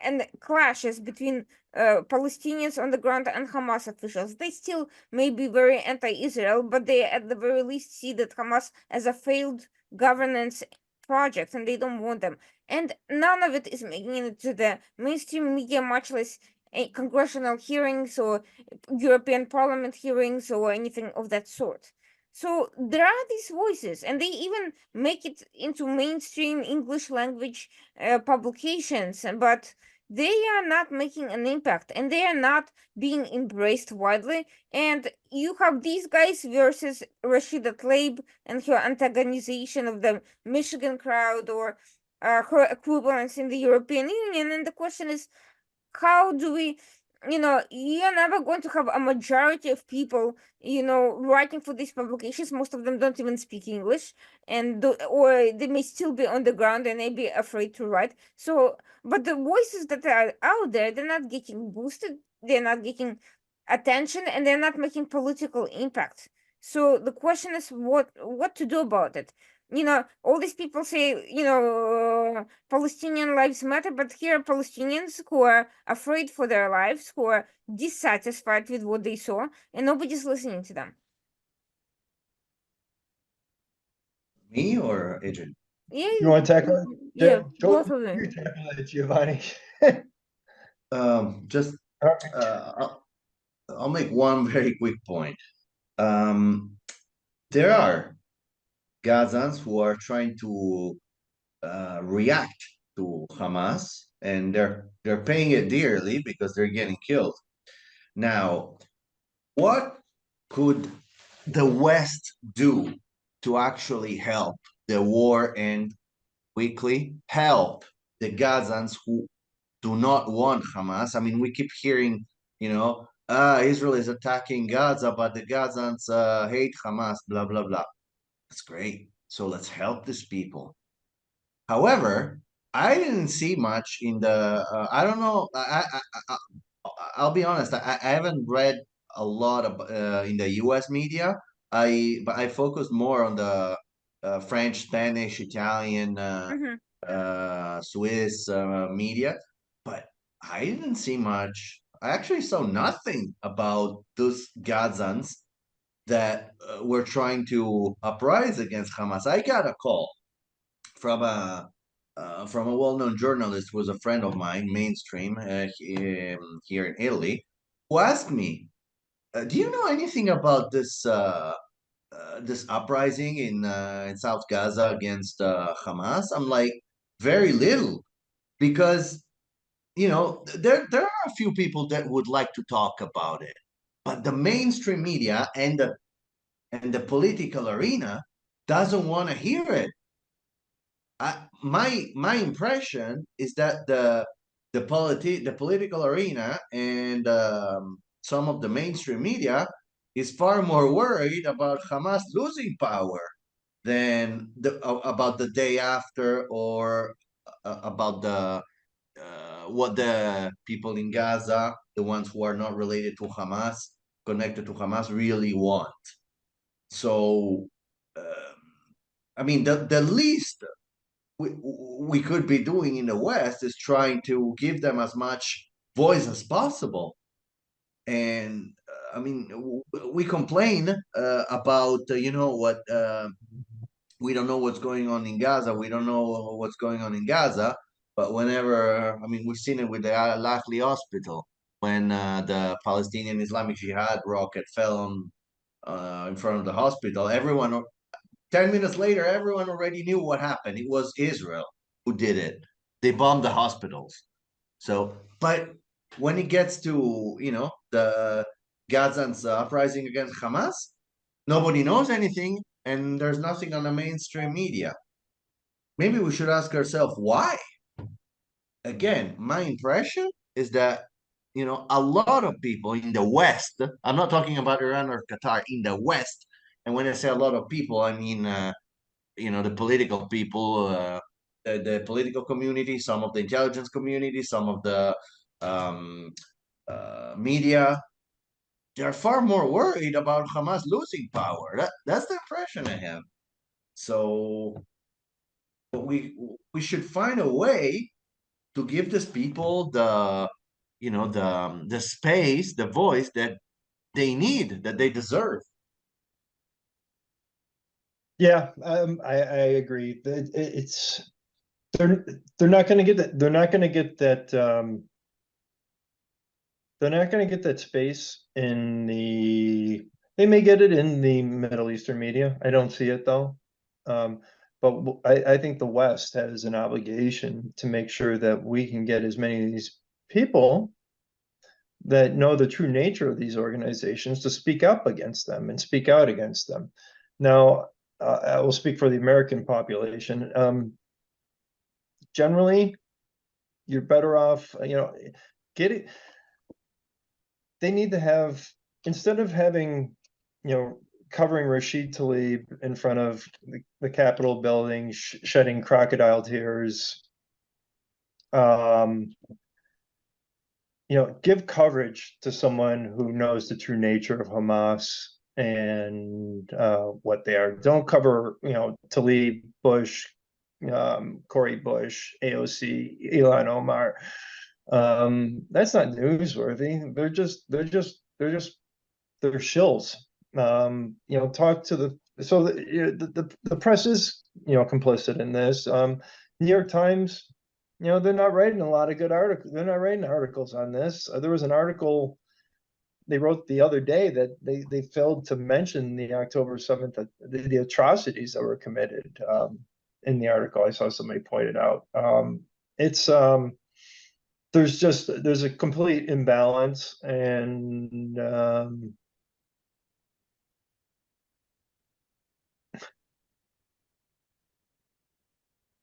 and clashes between Palestinians on the ground and Hamas officials. They still may be very anti-Israel, but they at the very least see that Hamas as a failed governance project, and they don't want them. And none of it is making it to the mainstream media, much less congressional hearings or European Parliament hearings or anything of that sort. So there are these voices, and they even make it into mainstream English language publications, but they are not making an impact and they are not being embraced widely. And you have these guys versus Rashida Tlaib and her antagonization of the Michigan crowd or her equivalence in the European Union. And the question is, how do we, you're never going to have a majority of people, writing for these publications. Most of them don't even speak English, or they may still be on the ground and may be afraid to write. So, but the voices that are out there, they're not getting boosted, they're not getting attention, and they're not making political impact. So the question is what to do about it. All these people say, Palestinian lives matter, but here are Palestinians who are afraid for their lives, who are dissatisfied with what they saw, and nobody's listening to them. Me or Adrian? Yeah, You want to tackle yeah, it? both of You them. tackle it, Giovanni. Just All right. I'll make one very quick point. There are Gazans who are trying to react to Hamas, and they're paying it dearly because they're getting killed. Now, what could the West do to actually help the war end quickly? Help the Gazans who do not want Hamas. I mean, we keep hearing, Israel is attacking Gaza, but the Gazans hate Hamas, blah, blah, blah. That's great. So let's help these people. However, I didn't see much in the. I don't know. I'll be honest. I haven't read a lot of in the U.S. media. But I focused more on the French, Spanish, Italian, Mm-hmm. Swiss media. But I didn't see much. I actually saw nothing about those Gazans that were trying to uprise against Hamas. I got a call from a well-known journalist who was a friend of mine, mainstream here in Italy, who asked me, "Do you know anything about this uprising in South Gaza against Hamas?" I'm like, "Very little, because there are a few people that would like to talk about it, but the mainstream media and the political arena doesn't want to hear it." My impression is that the political arena and some of the mainstream media is far more worried about Hamas losing power than about the day after, or about the what the people in Gaza, the ones who are not related to Hamas, connected to Hamas, really want. So, I mean, the least we could be doing in the West is trying to give them as much voice as possible. And I mean, we complain about, what, we don't know what's going on in Gaza. We don't know what's going on in Gaza. But whenever, I mean, we've seen it with the Al Ahli hospital when the Palestinian Islamic Jihad rocket fell on in front of the hospital. 10 minutes later, everyone already knew what happened. It was Israel who did it. They bombed the hospitals. So, but when it gets to, Gazans uprising against Hamas? Nobody knows anything, and there's nothing on the mainstream media. Maybe we should ask ourselves why. Again, my impression is that a lot of people in the West. I'm not talking about Iran or Qatar, in the West. And when I say a lot of people, I mean the political people, the political community, some of the intelligence community, some of the um, media. They're far more worried about Hamas losing power. That's the impression I have. So we should find a way to give these people the space, the voice that they need, that they deserve. Yeah, I agree. It's they're not going to get that. They're not going to get that. They're not going to get that space in the. They may get it in the Middle Eastern media. I don't see it though. But I think the West has an obligation to make sure that we can get as many of these people that know the true nature of these organizations to speak up against them and speak out against them. Now, I will speak for the American population. Generally, you're better off, get it. They need to have, instead of having, covering Rashid Tlaib in front of the Capitol building, shedding crocodile tears, give coverage to someone who knows the true nature of Hamas and what they are. Don't cover, Tlaib, Bush, Cori Bush, AOC, Elon Omar. That's not newsworthy. They're shills. Talk to the press is complicit in this. New York Times, they're not writing a lot of good articles. They're not writing articles on this. There was an article they wrote the other day that they failed to mention the October 7th, the atrocities that were committed in the article. I saw somebody pointed out. It's there's a complete imbalance, and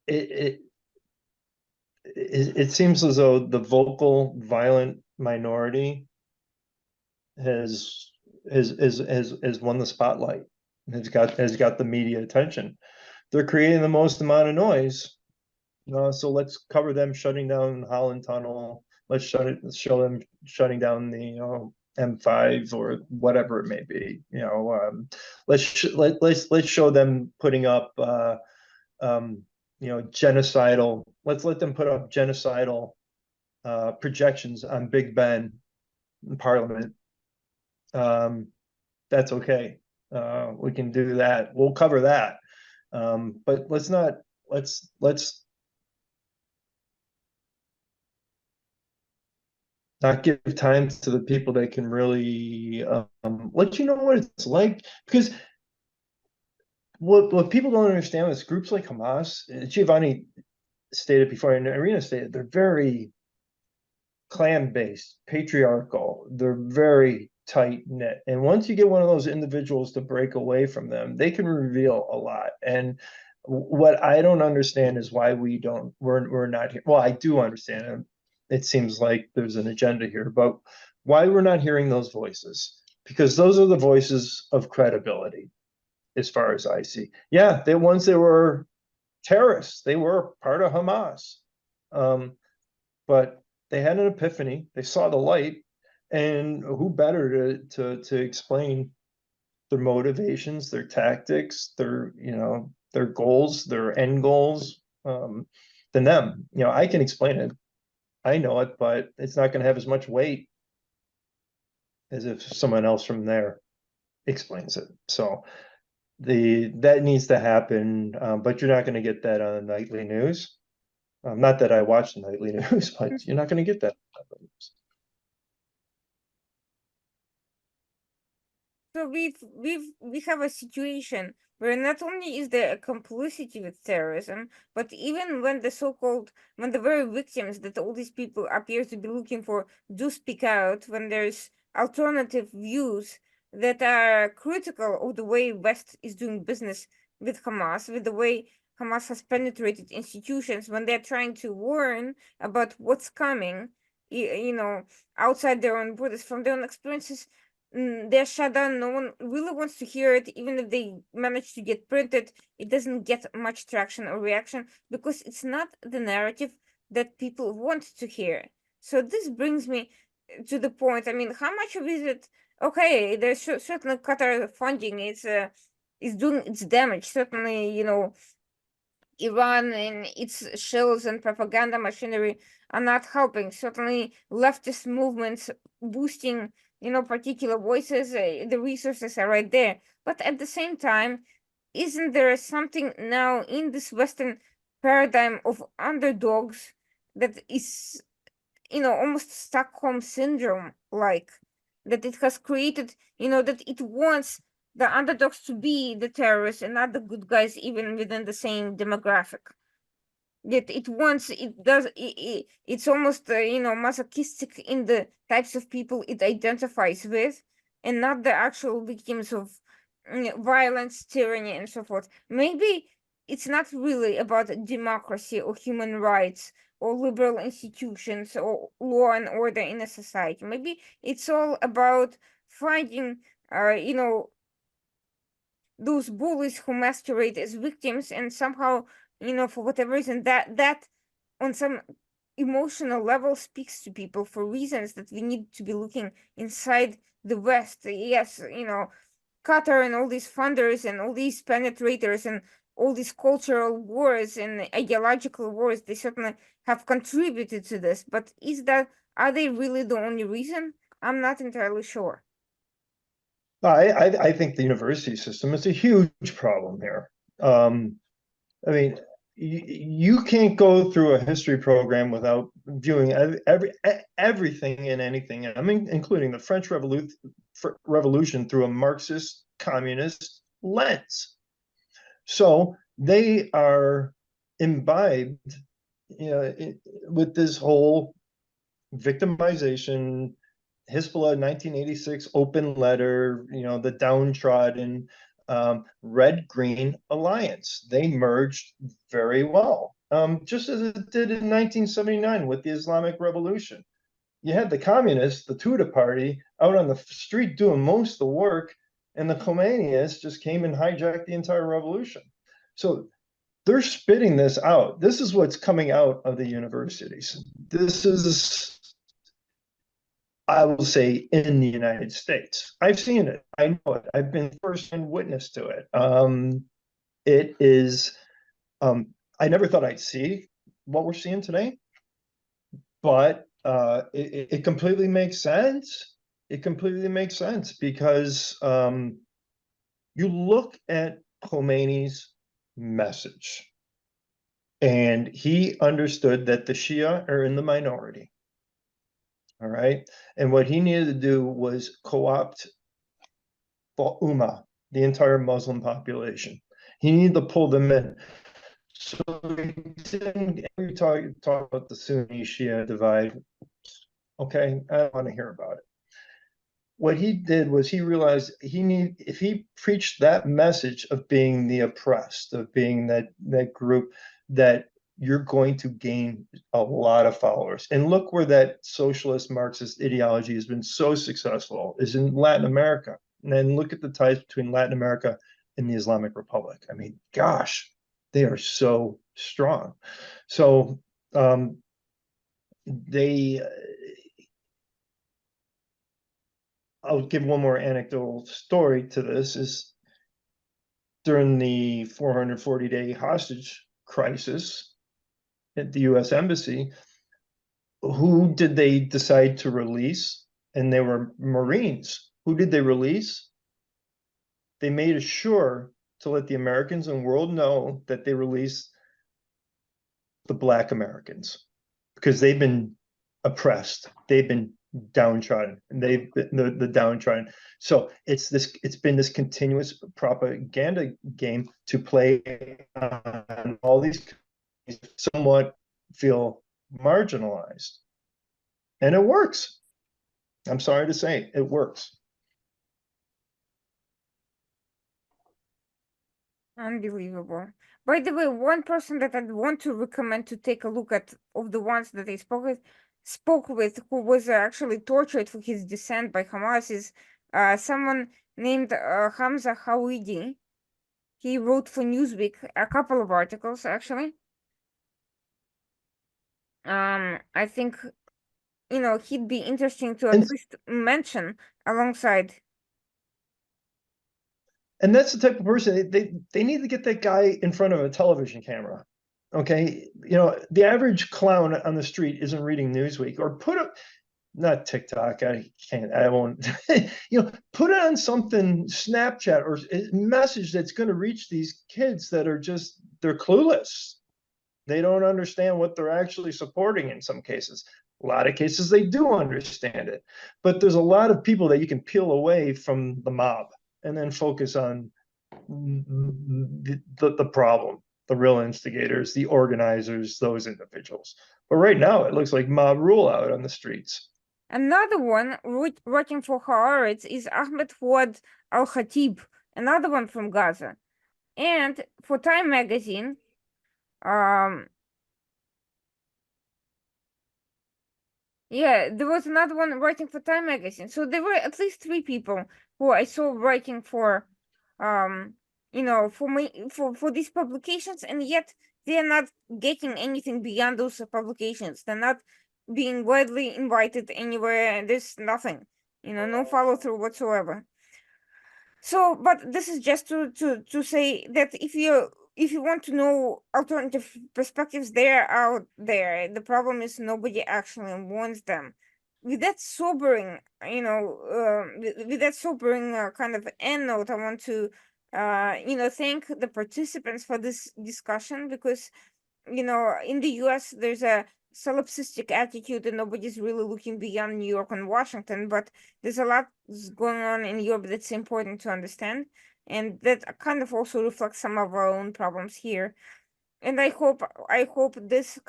it it seems as though the vocal, violent minority has won the spotlight. Has got the media attention. They're creating the most amount of noise. So let's cover them shutting down Holland Tunnel. Let's show them shutting down the M5 or whatever it may be. Let's show them putting up genocidal. Let's let them put up genocidal projections on Big Ben in Parliament. That's okay. We can do that. We'll cover that. But let's not give time to the people that can really let you know what it's like. Because what people don't understand is groups like Hamas, Giovanni stated before, and Irina stated, they're very clan-based, patriarchal. They're very tight-knit. And once you get one of those individuals to break away from them, they can reveal a lot. And what I don't understand is why we're not here. Well, I do understand it. It seems like there's an agenda here, but why we're not hearing those voices? Because those are the voices of credibility, as far as I see. Yeah, they ones that were terrorists. They were part of Hamas. But they had an epiphany. They saw the light, and who better to explain their motivations, their tactics, their goals, their end goals, than them. I can explain it. I know it, but it's not going to have as much weight as if someone else from there explains it. So that needs to happen, but you're not going to get that on the nightly news. Not that I watch the nightly news, but you're not going to get that. So we have a situation where not only is there a complicity with terrorism, but even when the very victims that all these people appear to be looking for do speak out, when there's alternative views that are critical of the way West is doing business with Hamas, with the way Hamas has penetrated institutions when they're trying to warn about what's coming, outside their own borders, from their own experiences. They're shut down. No one really wants to hear it. Even if they manage to get printed, it doesn't get much traction or reaction because it's not the narrative that people want to hear. So this brings me to the point. I mean, how much of it? Okay, there's certainly Qatar funding is doing its damage. Certainly, Iran and its shells and propaganda machinery are not helping. Certainly, leftist movements boosting, particular voices, the resources are right there. But at the same time, isn't there something now in this Western paradigm of underdogs that is, almost Stockholm syndrome like, that it has created, that it wants the underdogs to be the terrorists and not the good guys, even within the same demographic. That it wants, it does, it's almost, masochistic in the types of people it identifies with, and not the actual victims of violence, tyranny, and so forth. Maybe it's not really about democracy or human rights or liberal institutions or law and order in a society. Maybe it's all about finding, those bullies who masquerade as victims, and somehow, for whatever reason, that on some emotional level speaks to people for reasons that we need to be looking inside the West. Yes, Qatar and all these funders and all these penetrators and all these cultural wars and ideological wars, they certainly have contributed to this. But are they really the only reason? I'm not entirely sure. I think the university system is a huge problem here. I mean, you can't go through a history program without viewing everything and anything. I mean, including the French Revolution through a Marxist communist lens. So they are imbibed, with this whole victimization, Hezbollah 1986 open letter, the downtrodden, red-green alliance. They merged very well, just as it did in 1979 with the Islamic Revolution. You had the communists, the Tudeh party, out on the street doing most of the work, and the Khomeinists just came and hijacked the entire revolution. So they're spitting this out. This is what's coming out of the universities. This is, I will say, in the United States. I've seen it. I know it. I've been first-hand witness to it. It is, I never thought I'd see what we're seeing today, but it completely makes sense. It completely makes sense because you look at Khomeini's message, and he understood that the Shia are in the minority. All right. And what he needed to do was co-opt the Ummah, the entire Muslim population. He needed to pull them in. So we talk about the Sunni Shia divide. Okay, I don't want to hear about it. What he did was he realized if he preached that message of being the oppressed, of being that group, that you're going to gain a lot of followers. And look where that socialist Marxist ideology has been so successful is in Latin America. And then look at the ties between Latin America and the Islamic Republic. I mean, gosh, they are so strong. So I'll give one more anecdotal story to this. Is during the 440-day hostage crisis at the U.S. Embassy, who did they decide to release? And they were Marines. Who did they release? They made sure to let the Americans and world know that they released the Black Americans because they've been oppressed. They've been downtrodden, and they've been the downtrodden. So it's been this continuous propaganda game to play on all these somewhat feel marginalized, and it works. I'm sorry to say, it works. Unbelievable. By the way, one person that I'd want to recommend to take a look at of the ones that I spoke with who was actually tortured for his dissent by Hamas is someone named Hamza Hawidi. He wrote for Newsweek a couple of articles actually. I think he'd be interesting to at least mention alongside. And that's the type of person they need to get that guy in front of a television camera. Okay, the average clown on the street isn't reading Newsweek, or not TikTok. I won't. Put it on something, Snapchat or a message that's going to reach these kids that are they're clueless. They don't understand what they're actually supporting in some cases. A lot of cases they do understand it, but there's a lot of people that you can peel away from the mob and then focus on the problem, the real instigators, the organizers, those individuals. But right now it looks like mob rule out on the streets. Another one working for Haaretz is Ahmed Fouad Al-Khatib, another one from Gaza. And for Time magazine, yeah, there was another one writing for Time magazine. So there were at least 3 people who I saw writing for for these publications, and yet they're not getting anything beyond those publications. They're not being widely invited anywhere, and there's nothing, no follow through whatsoever. So, but this is just to say that if you want to know alternative perspectives, they're out there. The problem is nobody actually wants them. With that sobering, with that sobering kind of end note, I want to, thank the participants for this discussion because, in the U.S. there's a solipsistic attitude and nobody's really looking beyond New York and Washington, but there's a lot going on in Europe that's important to understand, and that kind of also reflects some of our own problems here. And I hope this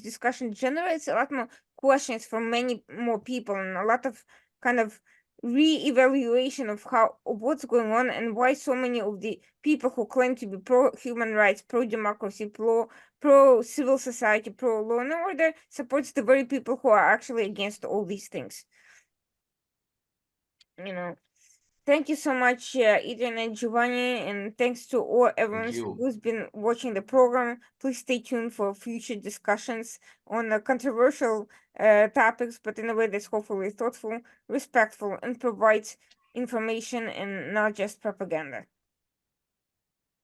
discussion generates a lot more questions from many more people and a lot of kind of re-evaluation of what's going on and why so many of the people who claim to be pro human rights, pro democracy, pro civil society, pro law and order supports the very people who are actually against all these things. Thank you so much, Adrian and Giovanni, and thanks to everyone who's been watching the program. Please stay tuned for future discussions on controversial topics, but in a way that's hopefully thoughtful, respectful, and provides information and not just propaganda.